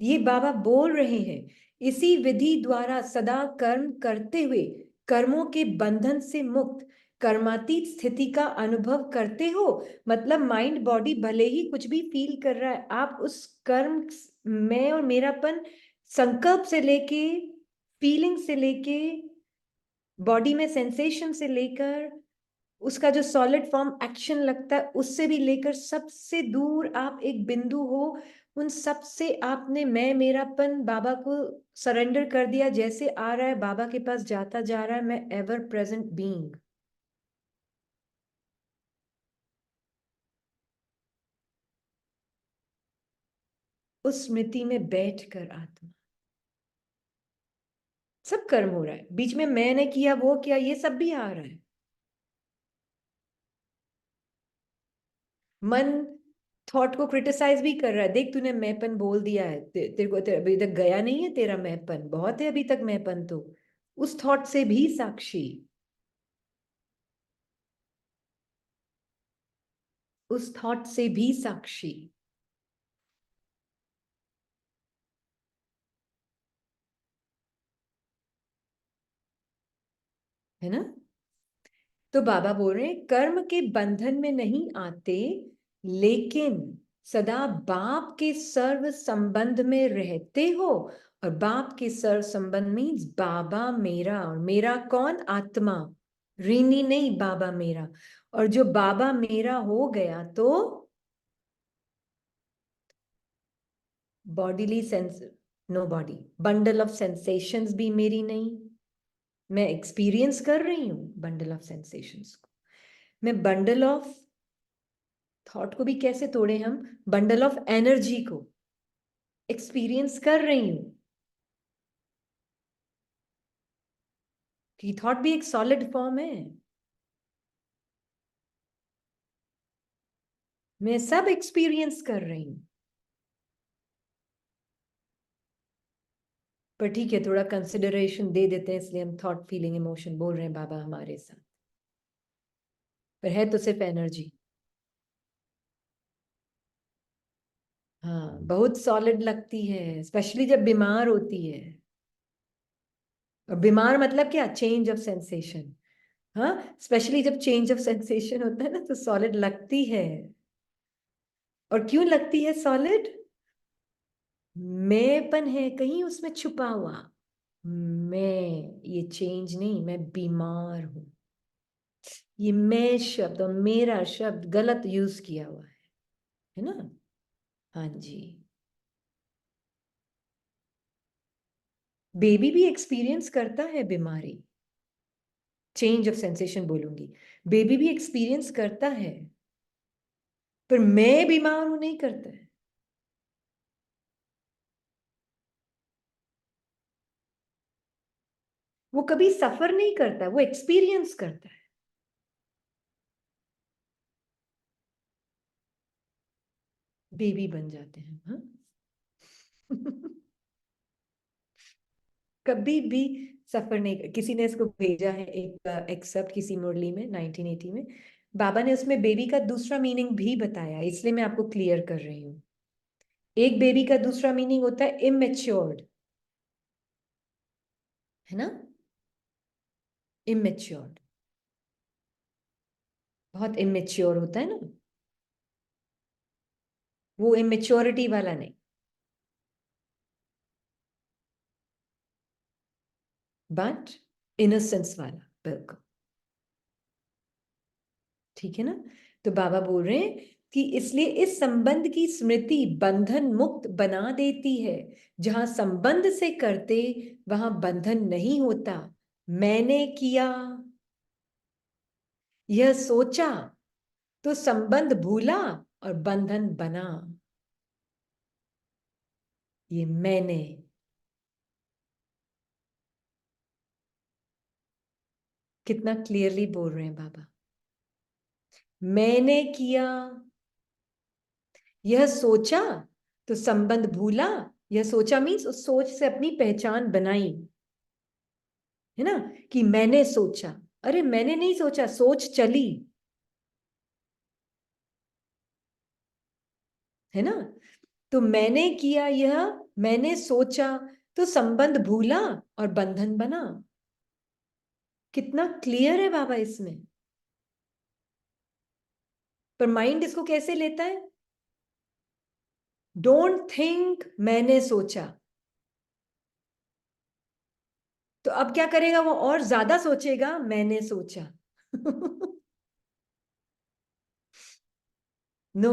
ये बाबा बोल रहे हैं इसी विधि द्वारा सदा कर्म करते हुए कर्मों के बंधन से मुक्त कर्मातीत स्थिति का अनुभव करते हो। मतलब माइंड बॉडी भले ही कुछ भी फील कर रहा है, आप उस कर्म, मैं और मेरापन, संकल्प से लेके, फीलिंग से लेके, बॉडी में सेंसेशन से लेकर, उसका जो सॉलिड फॉर्म एक्शन लगता है उससे भी लेकर, सबसे दूर आप एक बिंदु हो, उन सब से आपने मैं मेरापन बाबा को सरेंडर कर दिया, जैसे आ रहा है बाबा के पास जाता जा रहा है, मैं एवर प्रेजेंट बीइंग। उस स्मृति में बैठकर आत्मा, सब कर्म हो रहा है बीच में, मैंने किया वो किया ये सब भी आ रहा है। मन थॉट को क्रिटिसाइज भी कर रहा है, देख तूने मैंपन बोल दिया है, तेरे को अभी तक गया नहीं है तेरा मैंपन, बहुत है अभी तक मैंपन तो। उस थॉट से भी साक्षी, उस थॉट से भी साक्षी। है ना? तो बाबा बोल रहे हैं कर्म के बंधन में नहीं आते, लेकिन सदा बाप के सर्व संबंध में रहते हो। और बाप के सर्व संबंध मीन्स बाबा मेरा, और मेरा कौन? आत्मा, ऋणी नहीं, बाबा मेरा। और जो बाबा मेरा हो गया तो bodily sense, no body, bundle of sensations भी मेरी नहीं, मैं एक्सपीरियंस कर रही हूं बंडल ऑफ सेंसेशंस को। मैं बंडल ऑफ थॉट को भी कैसे तोड़े हम, बंडल ऑफ एनर्जी को एक्सपीरियंस कर रही हूं, कि थॉट भी एक सॉलिड फॉर्म है। मैं सब एक्सपीरियंस कर रही हूं। पर ठीक है, थोड़ा कंसिडरेशन दे देते हैं, इसलिए हम थॉट फीलिंग इमोशन बोल रहे हैं बाबा हमारे साथ, पर है तो सिर्फ एनर्जी। हाँ, बहुत सॉलिड लगती है, स्पेशली जब बीमार होती है। और बीमार मतलब क्या, चेंज ऑफ सेंसेशन। हाँ, स्पेशली जब चेंज ऑफ सेंसेशन होता है ना, तो सॉलिड लगती है। और क्यों लगती है सॉलिड? मैंपन है कहीं उसमें छुपा हुआ। मैं, ये चेंज नहीं, मैं बीमार हूं। ये मैं शब्द और मेरा शब्द गलत यूज किया हुआ है ना। हाँ जी। बेबी भी एक्सपीरियंस करता है बीमारी, चेंज ऑफ सेंसेशन बोलूंगी। बेबी भी एक्सपीरियंस करता है, पर मैं बीमार हूं नहीं करता है। वो कभी सफर नहीं करता, वो एक्सपीरियंस करता है। बेबी बन जाते हैं, हाँ। कभी भी सफर नहीं। किसी ने इसको भेजा है एक एक्सेप्ट किसी मुरली में 1980 में, बाबा ने उसमें बेबी का दूसरा मीनिंग भी बताया, इसलिए मैं आपको क्लियर कर रही हूँ। एक बेबी का दूसरा मीनिंग होता है इमेच्योर्ड, है ना। इमेच्योर्ड, बहुत इमेच्योर होता है ना, वो इमेच्योरिटी वाला नहीं, बट इनोसेंस वाला, बिल्कुल। ठीक है ना। तो बाबा बोल रहे हैं कि इसलिए इस संबंध की स्मृति बंधन मुक्त बना देती है। जहां संबंध से करते, वहां बंधन नहीं होता। मैंने किया, यह सोचा, तो संबंध भूला और बंधन बना। ये मैंने, कितना क्लियरली बोल रहे हैं बाबा। मैंने किया, यह सोचा, तो संबंध भूला। यह सोचा मीन्स उस सोच से अपनी पहचान बनाई, है ना। कि मैंने सोचा, अरे मैंने नहीं सोचा, सोच चली, है ना। तो मैंने किया यह, मैंने सोचा, तो संबंध भूला और बंधन बना। कितना क्लियर है बाबा इसमें। पर माइंड इसको कैसे लेता है? डोंट थिंक मैंने सोचा। तो अब क्या करेगा वो, और ज्यादा सोचेगा मैंने सोचा। No,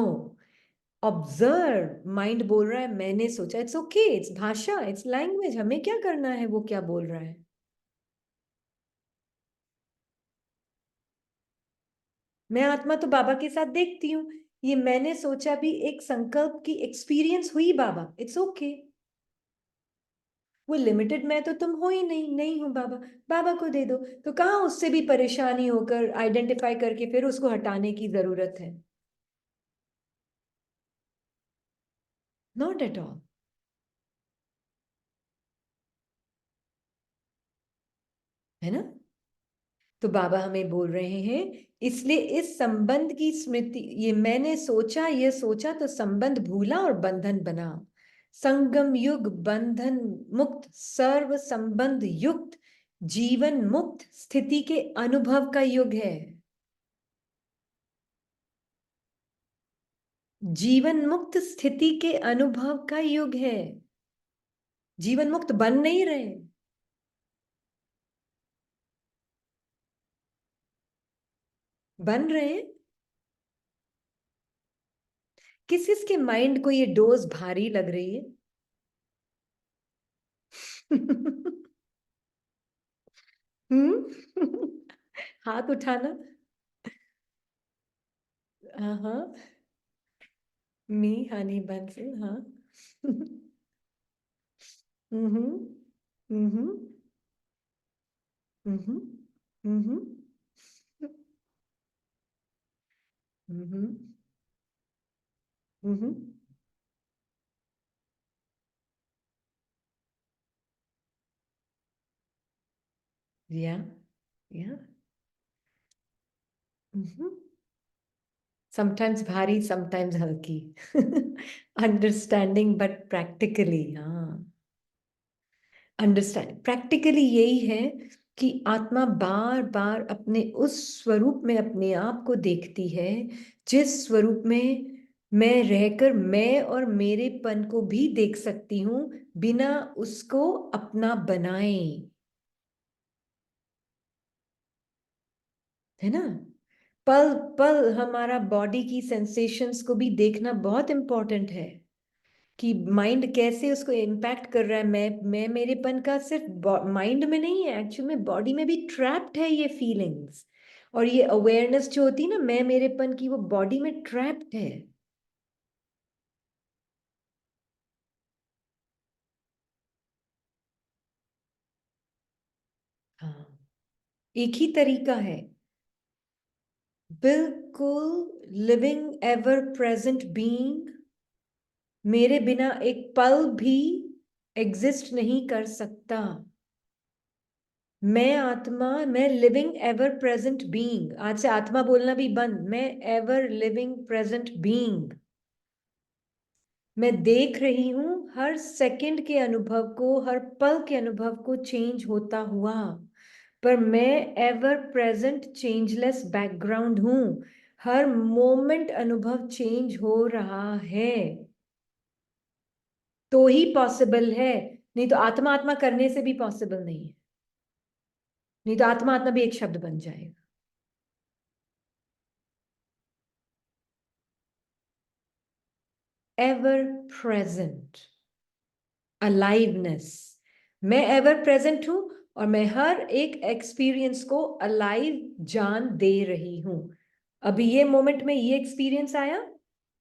observe. माइंड बोल रहा है मैंने सोचा, इट्स ओके, इट्स भाषा, इट्स लैंग्वेज, हमें क्या करना है वो क्या बोल रहा है। मैं आत्मा तो बाबा के साथ देखती हूँ, ये मैंने सोचा भी एक संकल्प की एक्सपीरियंस हुई बाबा, इट्स ओके। वो लिमिटेड मैं तो तुम हो ही नहीं, नहीं हूं बाबा, बाबा को दे दो। तो कहाँ उससे भी परेशानी होकर आइडेंटिफाई करके फिर उसको हटाने की जरूरत है? नॉट एट ऑल, है ना। तो बाबा हमें बोल रहे हैं, इसलिए इस संबंध की स्मृति, ये मैंने सोचा, ये सोचा, तो संबंध भूला और बंधन बना। संगम युग बंधन मुक्त, सर्व संबंध युक्त, जीवन मुक्त स्थिति के अनुभव का युग है। जीवन मुक्त स्थिति के अनुभव का युग है। जीवन मुक्त बन नहीं रहे, बन रहे हैं। किस किसके माइंड को ये डोज भारी लग रही है? हाथ उठाना। हाँ हाँ, मी हनी बंसल, हाँ। हम्म, हम्म, हम्म, हम्म, हम्म, हम्म, या, या, समटाइम्स भारी, समटाइम्स हल्की। अंडरस्टैंडिंग बट प्रैक्टिकली, हाँ, अंडरस्टैंड प्रैक्टिकली यही है कि आत्मा बार बार अपने उस स्वरूप में अपने आप को देखती है जिस स्वरूप में मैं रहकर मैं और मेरेपन को भी देख सकती हूं बिना उसको अपना बनाए, है ना। पल पल हमारा बॉडी की सेंसेशंस को भी देखना बहुत इंपॉर्टेंट है कि माइंड कैसे उसको इम्पैक्ट कर रहा है। मैं मेरेपन का सिर्फ माइंड में नहीं है, एक्चुअल में बॉडी में भी ट्रैप्ड है ये फीलिंग्स। और ये अवेयरनेस जो होती है ना मैं मेरेपन की, वो बॉडी में ट्रैप्ड है। हाँ, एक ही तरीका है, बिल्कुल लिविंग एवर प्रेजेंट बीइंग मेरे बिना एक पल भी एग्जिस्ट नहीं कर सकता। मैं आत्मा, मैं लिविंग एवर प्रेजेंट बीइंग, आज से आत्मा बोलना भी बंद, मैं एवर लिविंग प्रेजेंट बीइंग। मैं देख रही हूं हर सेकंड के अनुभव को, हर पल के अनुभव को चेंज होता हुआ, पर मैं एवर प्रेजेंट चेंजलेस बैकग्राउंड हूं। हर मोमेंट अनुभव चेंज हो रहा है, तो ही पॉसिबल है, नहीं तो आत्मा आत्मा करने से भी पॉसिबल नहीं है, नहीं तो आत्मा आत्मा भी एक शब्द बन जाएगा। एवर प्रेजेंट अलाइवनेस, मैं एवर प्रेजेंट हूं और मैं हर एक एक्सपीरियंस को अलाइव जान दे रही हूं। अभी ये मोमेंट में ये एक्सपीरियंस आया,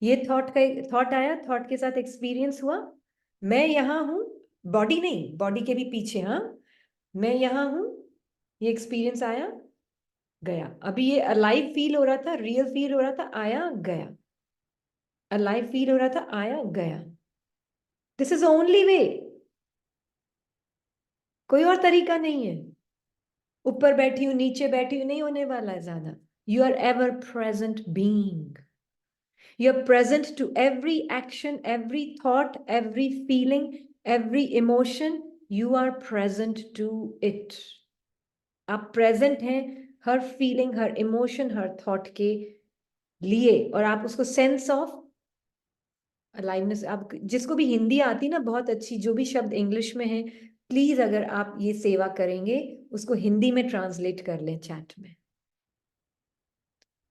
ये थॉट आया, थॉट के साथ एक्सपीरियंस हुआ, मैं यहां हूं, बॉडी नहीं, बॉडी के भी पीछे, हाँ, मैं यहां हूं, ये एक्सपीरियंस आया गया। अभी ये अलाइव फील हो रहा था, रियल फील हो रहा था, आया गया, अलाइव फील हो रहा था, आया गया। दिस इज ओनली वे, कोई और तरीका नहीं है। ऊपर बैठी हूं, नीचे बैठी हूं, नहीं होने वाला है ज्यादा। You are ever present being, you are present to every action, every thought, every feeling, every emotion, you are present to it. आप प्रेजेंट हैं हर फीलिंग, हर इमोशन, हर थॉट के लिए, और आप उसको सेंस ऑफ अलाइवनेस, आप जिसको भी हिंदी आती ना बहुत अच्छी, जो भी शब्द इंग्लिश में है, प्लीज अगर आप ये सेवा करेंगे उसको हिंदी में ट्रांसलेट कर लें चैट में।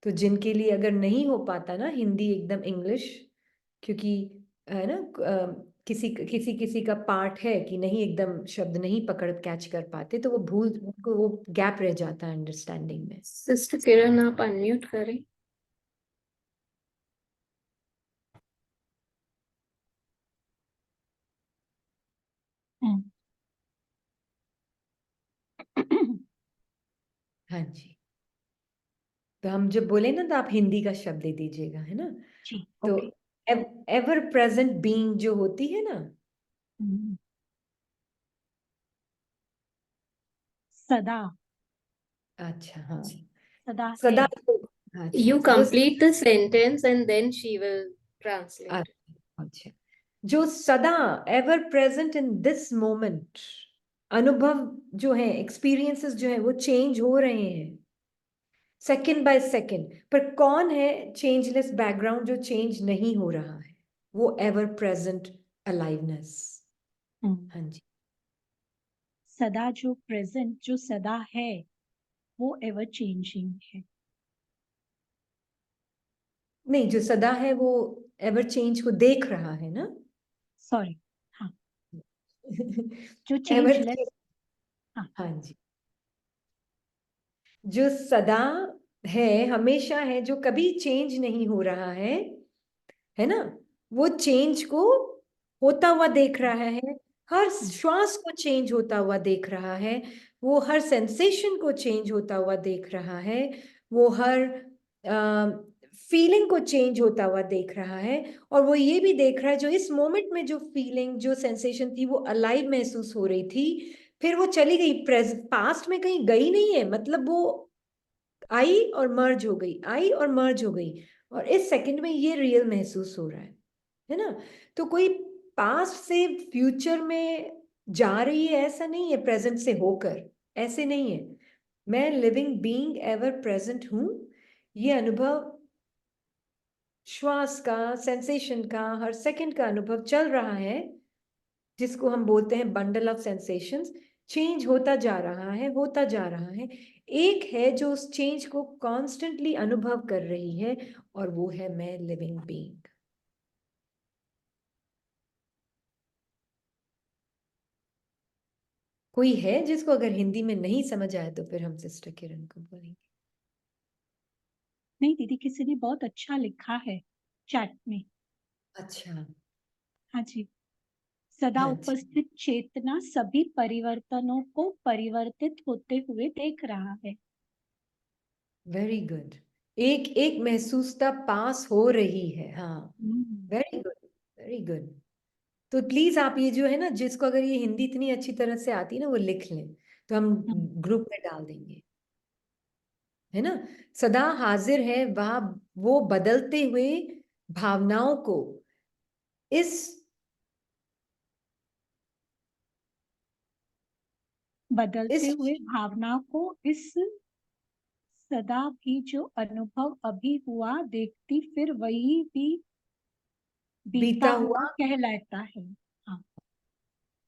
तो जिनके लिए अगर नहीं हो पाता ना हिंदी एकदम इंग्लिश, क्योंकि है ना किसी किसी किसी का पार्ट है कि नहीं एकदम शब्द नहीं पकड़ कैच कर पाते, तो वो भूल, उनको वो गैप रह जाता है अंडरस्टैंडिंग में। सिस्टर किरण आप अनम्यूट करें। हाँ जी, तो हम जब बोले ना तो आप हिंदी का शब्द दे दीजिएगा, है ना। जी तो ओके। एवर प्रेजेंट बीइंग जो होती है ना, सदा, अच्छा हाँ, सदा है। सदा, अच्छा You जो, complete the sentence and then she will translate. अच्छा, जो सदा, ever present in this moment, अनुभव जो है, एक्सपीरियंसेस जो है वो चेंज हो रहे हैं सेकंड बाय सेकंड, पर कौन है चेंजलेस बैकग्राउंड जो चेंज नहीं हो रहा है? वो एवर प्रेजेंट अलाइवनेस। हाँ जी, सदा जो प्रेजेंट, जो सदा है, वो एवर चेंजिंग है। नहीं, जो सदा है वो एवर चेंज को देख रहा है ना। सॉरी, हाँ, जो एवर, चेंजलेस, हाँ, हाँ जी, जो सदा है, हमेशा है, जो कभी चेंज नहीं हो रहा है ना, वो चेंज को होता हुआ देख रहा है, हर श्वास को चेंज होता हुआ देख रहा है, वो हर सेंसेशन को चेंज होता हुआ देख रहा है, वो हर फीलिंग को चेंज होता हुआ देख रहा है, और वो ये भी देख रहा है जो इस मोमेंट में जो फीलिंग, जो सेंसेशन थी, वो अलाइव महसूस हो रही थी, फिर वो चली गई, पास्ट में कहीं गई नहीं है, मतलब वो आई और मर्ज हो गई, आई और मर्ज हो गई, और इस सेकंड में ये रियल महसूस हो रहा है ना? तो कोई पास्ट से फ्यूचर में जा रही है ऐसा नहीं है, प्रेजेंट से होकर, ऐसे नहीं है। मैं लिविंग बीइंग एवर प्रेजेंट हूं। ये अनुभव श्वास का, सेंसेशन का, हर सेकंड का अनुभव चल रहा है, जिसको हम बोलते हैं बंडल ऑफ सेंसेशंस। चेंज होता जा रहा है, होता जा रहा है। एक है जो उस चेंज को कॉन्स्टेंटली अनुभव कर रही है, और वो है मैं लिविंग बीइंग। कोई है जिसको अगर हिंदी में नहीं समझ आए तो फिर हम सिस्टर किरण को बोलेंगे। नहीं दीदी, किसी ने बहुत अच्छा लिखा है चैट में। अच्छा। हाँ जी। सदा हाँ जी, उपस्थित चेतना सभी परिवर्तनों को परिवर्तित होते हुए देख रहा है। Very good. एक एक महसूसता पास हो रही है। हाँ, हम्म, वेरी गुड, वेरी गुड। तो प्लीज आप ये जो है ना, जिसको अगर ये हिंदी इतनी अच्छी तरह से आती है ना, वो लिख लें, तो हम हम्म, ग्रुप में डाल देंगे, है ना? सदा हाजिर है वह, वो बदलते हुए भावनाओं को इस बदलते इस हुए भावना को इस सदा भी जो अनुभव अभी हुआ देखती फिर वही भी बीता बीता हुआ हुआ। कहलाता है। हाँ।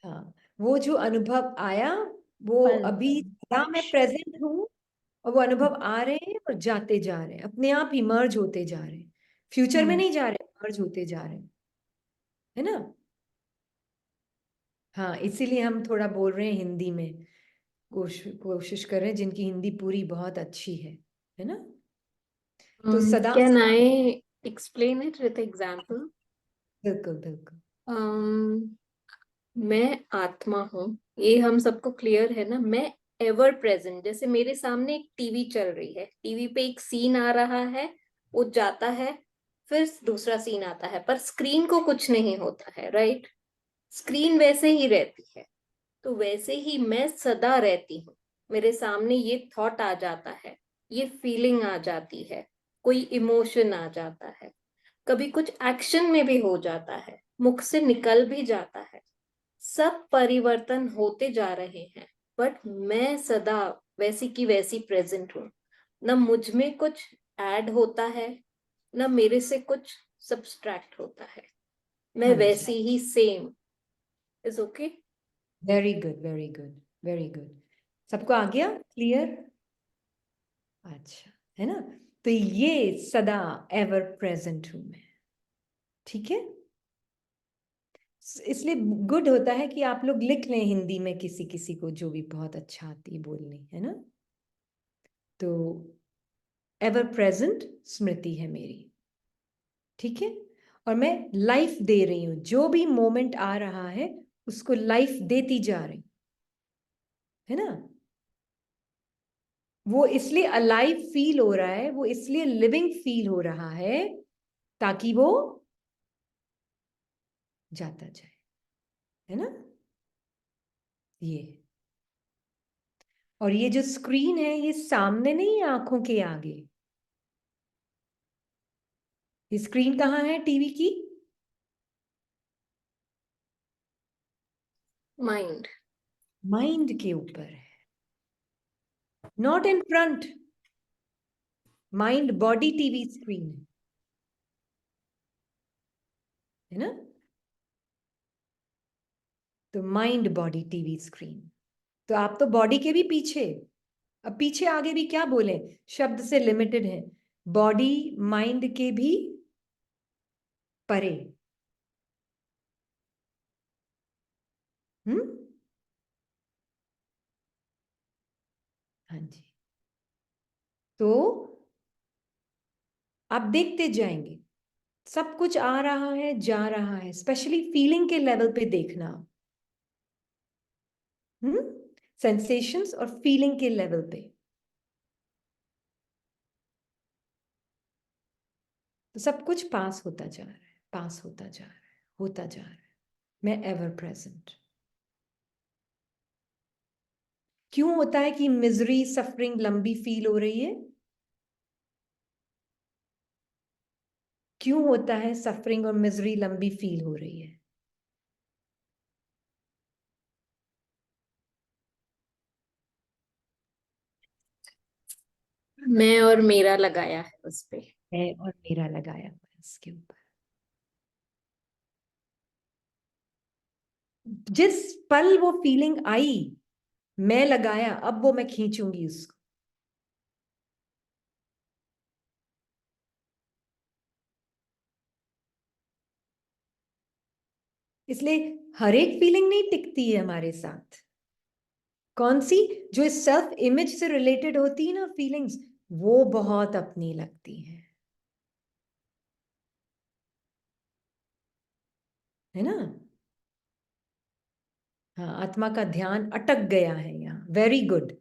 हाँ, वो जो अनुभव आया, वो पल अभी पल सदा मैं क्ष- प्रेजेंट हूँ, और वो अनुभव आ रहे हैं और जाते जा रहे हैं, अपने आप ही मर्ज होते जा रहे हैं। फ्यूचर में हम्म, नहीं जा रहे, मर्ज होते जा रहे हैं, है ना? हाँ, इसीलिए हम थोड़ा बोल रहे हैं हिंदी में। कोशिश कर रहे हैं, जिनकी हिंदी पूरी बहुत अच्छी है ना? तो सदा, Can I explain it with example? बिल्कुल बिल्कुल। um, मैं आत्मा हूँ, ये हम सबको क्लियर है ना। मैं एवर प्रेजेंट, जैसे मेरे सामने एक टीवी चल रही है, टीवी पे एक सीन आ रहा है, वो जाता है, फिर दूसरा सीन आता है, पर स्क्रीन को कुछ नहीं होता है, राइट? स्क्रीन वैसे ही रहती है। तो वैसे ही मैं सदा रहती हूँ। मेरे सामने ये थॉट आ जाता है, ये फीलिंग आ जाती है, कोई इमोशन आ जाता है, कभी कुछ एक्शन में भी हो जाता है, मुख से निकल भी जाता है। सब परिवर्तन होते जा रहे हैं, बट मैं सदा वैसी की वैसी प्रेजेंट हूँ। न मुझ में कुछ ऐड होता है, न मेरे से कुछ सब्सट्रैक्ट होता है। मैं हाँ जी, वैसी ही same. Is okay? Very good, very good, very good. सबको आ गया क्लियर? अच्छा, है ना? तो ये सदा एवर प्रेजेंट हूं मैं, ठीक है? इसलिए गुड होता है कि आप लोग लिख लें हिंदी में, किसी किसी को जो भी बहुत अच्छा आती है बोलनी, है ना? तो एवर प्रेजेंट स्मृति है मेरी, ठीक है? और मैं लाइफ दे रही हूं, जो भी मोमेंट आ रहा है उसको लाइफ देती जा रही, है ना? वो इसलिए अलाइव फील हो रहा है, वो इसलिए लिविंग फील हो रहा है, ताकि वो जाता जाए, है ना? ये, और ये जो स्क्रीन है, ये सामने नहीं है, आंखों के आगे। ये स्क्रीन कहाँ है टीवी की? माइंड। माइंड के ऊपर है, not in front. Mind body TV screen है ना? तो माइंड बॉडी टीवी स्क्रीन। तो आप तो बॉडी के भी पीछे, अब पीछे आगे भी क्या बोले, शब्द से लिमिटेड है। बॉडी माइंड के भी परे। हम्म, हाँ जी। तो आप देखते जाएंगे, सब कुछ आ रहा है, जा रहा है, स्पेशली फीलिंग के लेवल पे देखना। सेंसेशंस और फीलिंग के लेवल पे। तो सब कुछ पास होता जा रहा है, पास होता जा रहा है, होता जा रहा है। मैं एवर प्रेजेंट। क्यों होता है कि मिजरी, सफरिंग लंबी फील हो रही है? क्यों होता है सफरिंग और मिजरी लंबी फील हो रही है? मैं और मेरा लगाया है उस पे। है और मेरा लगाया हुआ है इसके ऊपर। जिस पल वो फीलिंग आई, मैं लगाया, अब वो मैं खींचूंगी उसको। इसलिए हर एक फीलिंग नहीं टिकती है हमारे साथ। कौन सी? जो इस सेल्फ इमेज से रिलेटेड होती है ना फीलिंग्स, वो बहुत अपनी लगती है ना? हाँ, आत्मा का ध्यान अटक गया है यहाँ। Very good.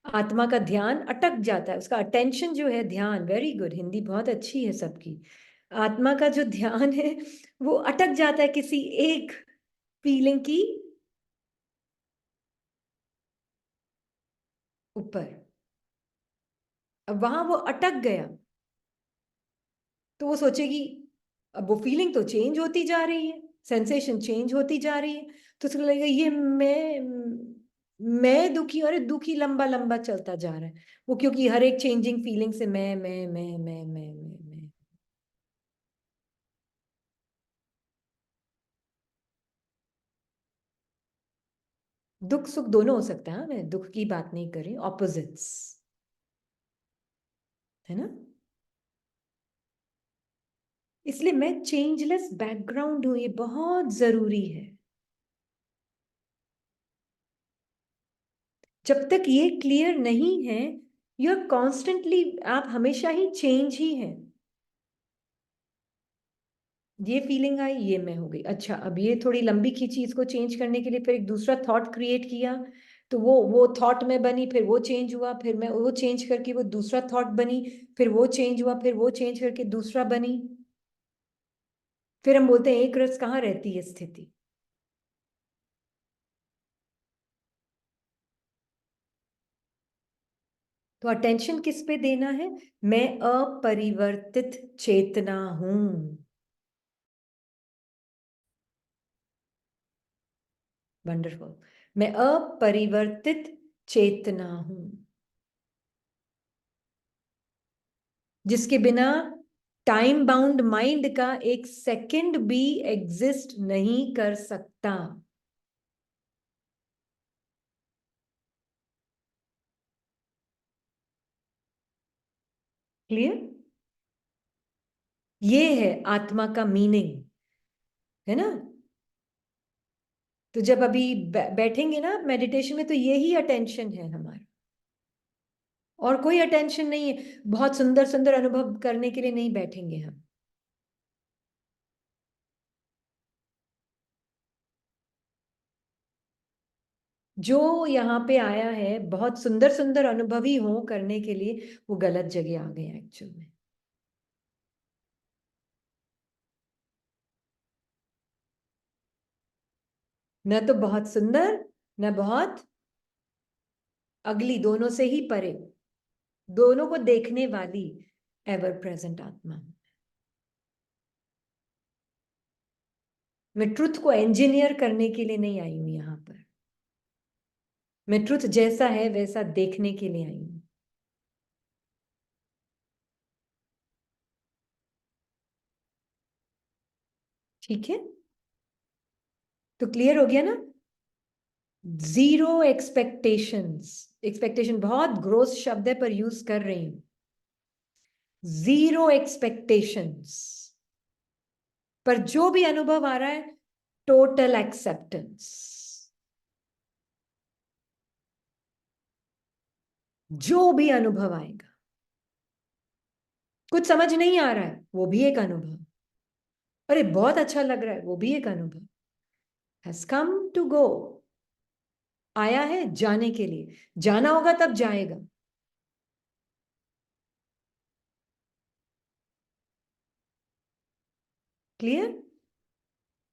आत्मा का ध्यान अटक जाता है, उसका अटेंशन जो है, ध्यान। वेरी गुड, हिंदी बहुत अच्छी है सबकी। आत्मा का जो ध्यान है वो अटक जाता है किसी एक फीलिंग की ऊपर। अब वहां वो अटक गया तो वो सोचेगी, अब वो फीलिंग तो चेंज होती जा रही है, सेंसेशन चेंज होती जा रही है, तो उसको लगेगा ये मैं दुखी, अरे दुखी लंबा लंबा चलता जा रहा है वो, क्योंकि हर एक चेंजिंग फीलिंग से मैं। दुख सुख दोनों हो सकता है, हाँ, मैं दुख की बात नहीं कर रही, ऑपोजिट्स है ना? इसलिए मैं चेंजलेस बैकग्राउंड हूं, ये बहुत जरूरी है। जब तक ये क्लियर नहीं है, यू आर कॉन्स्टेंटली, आप हमेशा ही चेंज ही हैं। ये फीलिंग आई, ये मैं हो गई, अच्छा अब ये थोड़ी लंबी खींची, इसको चेंज करने के लिए फिर एक दूसरा थॉट क्रिएट किया, तो वो थॉट में बनी, फिर वो चेंज हुआ, फिर मैं वो चेंज करके वो दूसरा थॉट बनी, फिर वो चेंज हुआ, फिर वो चेंज करके दूसरा बनी। फिर हम बोलते हैं एक रस कहाँ रहती है स्थिति। तो अटेंशन किस पे देना है? मैं अपरिवर्तित चेतना हूं। वंडरफुल। मैं अपरिवर्तित चेतना हूं, जिसके बिना टाइम बाउंड माइंड का एक सेकंड भी एग्जिस्ट नहीं कर सकता। क्लियर? ये है आत्मा का मीनिंग, है ना? तो जब अभी बैठेंगे ना मेडिटेशन में, तो यही अटेंशन है हमारा, और कोई अटेंशन नहीं है। बहुत सुंदर सुंदर अनुभव करने के लिए नहीं बैठेंगे हम। जो यहाँ पे आया है बहुत सुंदर सुंदर अनुभवी हो करने के लिए, वो गलत जगह आ गया एक्चुअल में। न तो बहुत सुंदर, न बहुत अगली, दोनों से ही परे, दोनों को देखने वाली एवर प्रेजेंट आत्मा। मैं ट्रुथ को इंजीनियर करने के लिए नहीं आई हूं यहाँ पर, मैं ट्रुथ जैसा है वैसा देखने के लिए आई हूं। ठीक है? तो क्लियर हो गया ना? Zero expectations. एक्सपेक्टेशन बहुत ग्रोस शब्द है पर यूज कर रही हूं। जीरो एक्सपेक्टेशंस, पर जो भी अनुभव आ रहा है, टोटल एक्सेप्टेंस। जो भी अनुभव आएगा, कुछ समझ नहीं आ रहा है, वो भी एक अनुभव। अरे बहुत अच्छा लग रहा है, वो भी एक अनुभव। हैज कम टू गो, आया है जाने के लिए, जाना होगा तब जाएगा। क्लियर?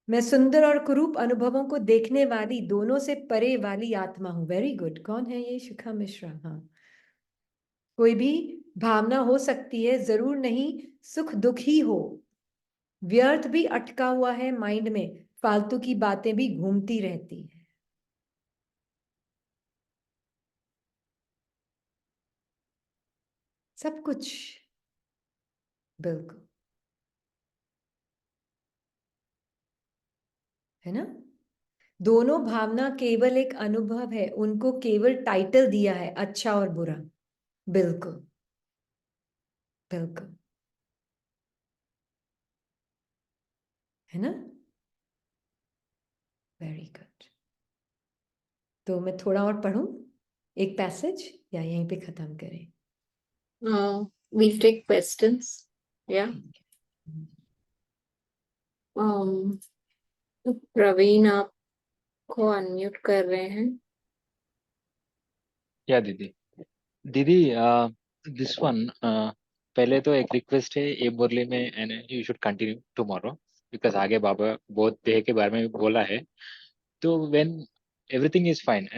मैं सुंदर और कुरूप अनुभवों को देखने वाली, दोनों से परे वाली आत्मा हूं। Very good. कौन है ये? शिखा मिश्रा। हाँ, कोई भी भावना हो सकती है, जरूर नहीं सुख दुख ही हो। व्यर्थ भी अटका हुआ है माइंड में, फालतू की बातें भी घूमती रहती है। सब कुछ, बिल्कुल, है ना। दोनों भावना केवल एक अनुभव है, उनको केवल टाइटल दिया है अच्छा और बुरा। बिल्कुल बिल्कुल, है ना। Very good. तो मैं थोड़ा और पढ़ूं एक पैसेज, या यहीं पे खत्म करें? We'll take questions. Yeah. ठीक है। प्रवीण आपको अनम्यूट कर रहे हैं। या दीदी दीदी दिस वन पहले तो एक रिक्वेस्ट है, ये मुरली में and you should continue tomorrow because आगे बाबा बहुत देह के बारे में भी बोला है। तो when everything is fine,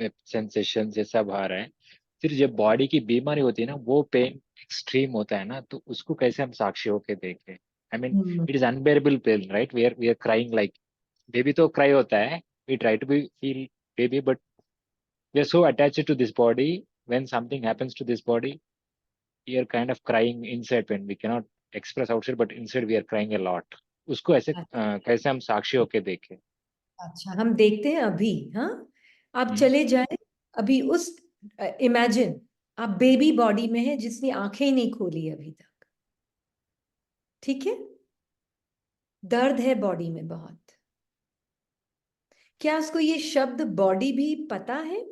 sensation ये सब आ रहा है, फिर जब बॉडी की बीमारी होती है ना, वो पेन एक्सट्रीम होता है ना, तो उसको कैसे हम साक्षी होके देखें? I mean it is unbearable pain, right? We are crying like baby, तो क्राई होता है, we try to be feel baby, but we are so attached to this body. When something happens to this body, we are kind of crying inside when we cannot express outside, but inside we are crying a lot. उसको ऐसे कैसे हम साक्षी होके देखें? अच्छा, हम देखते हैं अभी। हाँ, आप हम्म। चले जाएं अभी उस, इमेजिन आप बेबी बॉडी में है जिसने आंखें ही नहीं खोली अभी तक, ठीक है। दर्द है बॉडी में बहुत। क्या उसको ये शब्द बॉडी भी पता है?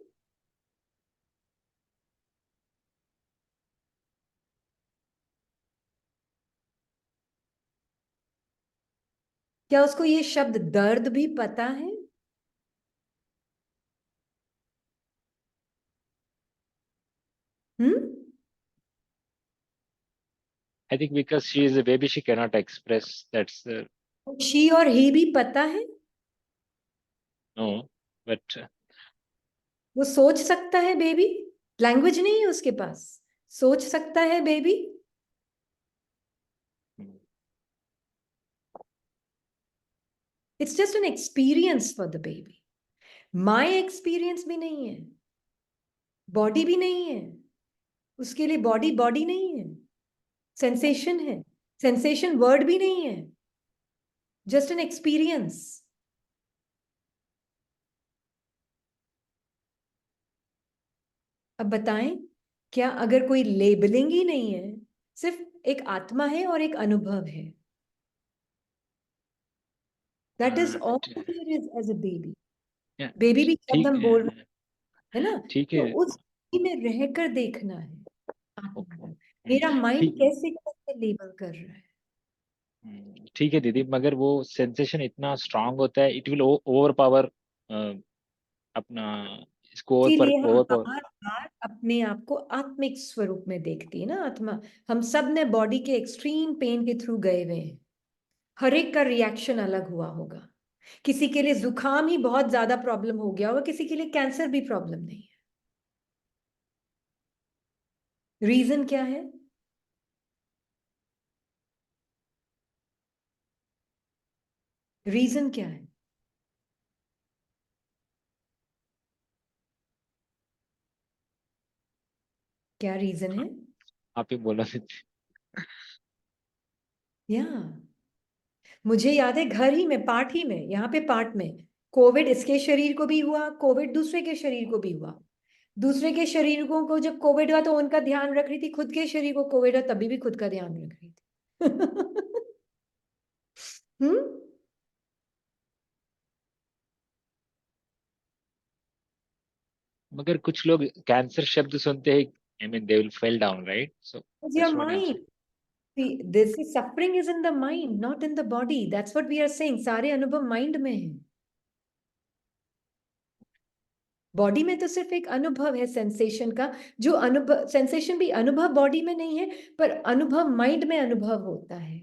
क्या उसको ये शब्द दर्द भी पता है? हम्म। I think because she is a baby, she cannot express. That's she और ही भी पता है? no, but वो सोच सकता है बेबी? लैंग्वेज नहीं है उसके पास, सोच सकता है baby? It's just an experience for the baby. My experience भी नहीं है, बॉडी भी नहीं है उसके लिए, बॉडी बॉडी नहीं है, सेंसेशन है, सेंसेशन वर्ड भी नहीं है, जस्ट एन एक्सपीरियंस। अब बताएं, क्या अगर कोई लेबलिंग ही नहीं है, सिर्फ एक आत्मा है और एक अनुभव है, that is all there is as a baby. yeah, baby भी शब्द ठीक हम बोल रहे हैं ना, ठीक तो है, उस में रहकर देखना है आत्मा को। ओके, मेरा माइंड ठीक कैसे कैसे लेबल कर रहा है। ठीक है दीदी, मगर वो सेंसेशन इतना स्ट्रांग होता है, इट विल ओवर पावर अपना, इसको इसीलिए हम ओवर पावर। बार बार अपने आप को आत्मिक स्वरूप में देखती है ना आत्मा। हम सब ने बॉडी के एक्सट्रीम पेन के थ्रू गए हुए हैं, हर एक का रिएक्शन अलग हुआ होगा। किसी के लिए जुकाम ही बहुत ज्यादा प्रॉब्लम हो गया होगा, किसी के लिए कैंसर भी प्रॉब्लम नहीं है। रीजन क्या है? रीजन क्या है? क्या रीजन है? आप ही बोला दीदी। या मुझे याद है घर ही में, पार्ट ही में, यहाँ पे पार्ट में कोविड इसके शरीर को भी हुआ, कोविड दूसरे के शरीर को भी हुआ। दूसरे के शरीरों को जब कोविड हुआ तो उनका ध्यान रख रही थी, खुद के शरीर को कोविड हुआ तभी भी खुद का ध्यान रख रही थी। हम्म। मगर कुछ लोग कैंसर शब्द सुनते ही, I mean they will fall down, right? So It's your that's what I am mind. Saying. See, this is suffering is in the mind, not in the body. That's what we are saying. सारे अनुभव mind में है, body में तो सिर्फ एक अनुभव है सेंसेशन का। जो अनुभव, सेंसेशन भी अनुभव बॉडी में नहीं है, पर अनुभव माइंड में अनुभव होता है,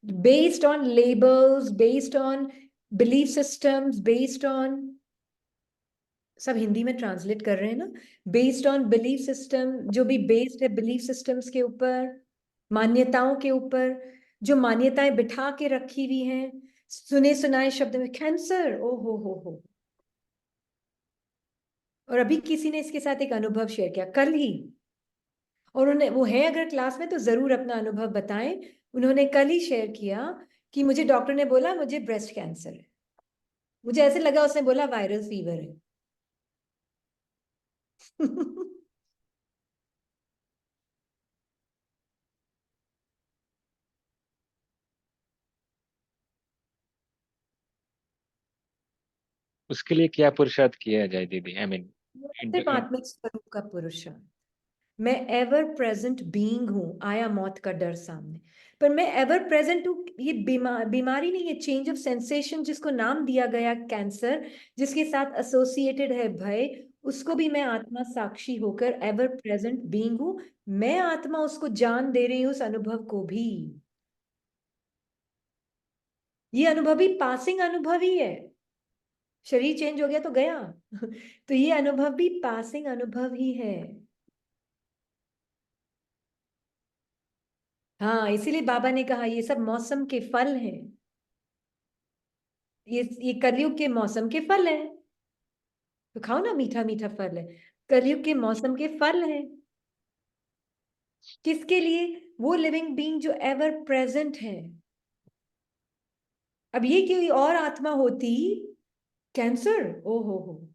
based on labels, based on belief systems, based on, सब हिंदी में ट्रांसलेट कर रहे हैं ना, बेस्ड ऑन बिलीफ सिस्टम, जो भी बेस्ड है बिलीफ सिस्टम्स के ऊपर, मान्यताओं के ऊपर। जो मान्यताएं बिठा के रखी हुई हैं, सुने सुनाए शब्द में कैंसर, ओ हो। और अभी किसी ने इसके साथ एक अनुभव शेयर किया कल ही, और उन्हें वो है अगर क्लास में तो जरूर अपना अनुभव बताएं। उन्होंने कल ही शेयर किया कि मुझे डॉक्टर ने बोला मुझे ब्रेस्ट कैंसर है। मुझे ऐसे लगा उसने बोला वायरल फीवर है। उसके लिए क्या पुरुषार्थ किया जाए दीदी? आई मीन सिर्फ आत्मिक स्वरूप का पुरुषार्थ। मैं एवर प्रेजेंट बीइंग हूं, आया मौत का डर सामने, पर मैं एवर प्रेजेंट हूं। ये बीमारी नहीं, ये चेंज ऑफ सेंसेशन जिसको नाम दिया गया कैंसर, जिसके साथ एसोसिएटेड है भय, उसको भी मैं आत्मा साक्षी होकर एवर प्रेजेंट बीइंग हूं। मैं आत्मा उसको जान दे रही हूं, उस अनुभव को भी। ये अनुभव भी पासिंग अनुभव ही है। शरीर चेंज हो गया तो गया। तो ये अनुभव भी पासिंग अनुभव ही है। हाँ, इसीलिए बाबा ने कहा ये सब मौसम के फल हैं। ये कलयुग के मौसम के फल है, तो खाओ ना, मीठा मीठा फल है, कलयुग के मौसम के फल है। किसके लिए? वो लिविंग बीइंग जो एवर प्रेजेंट है। अब ये कोई और आत्मा होती, कैंसर, ओ हो,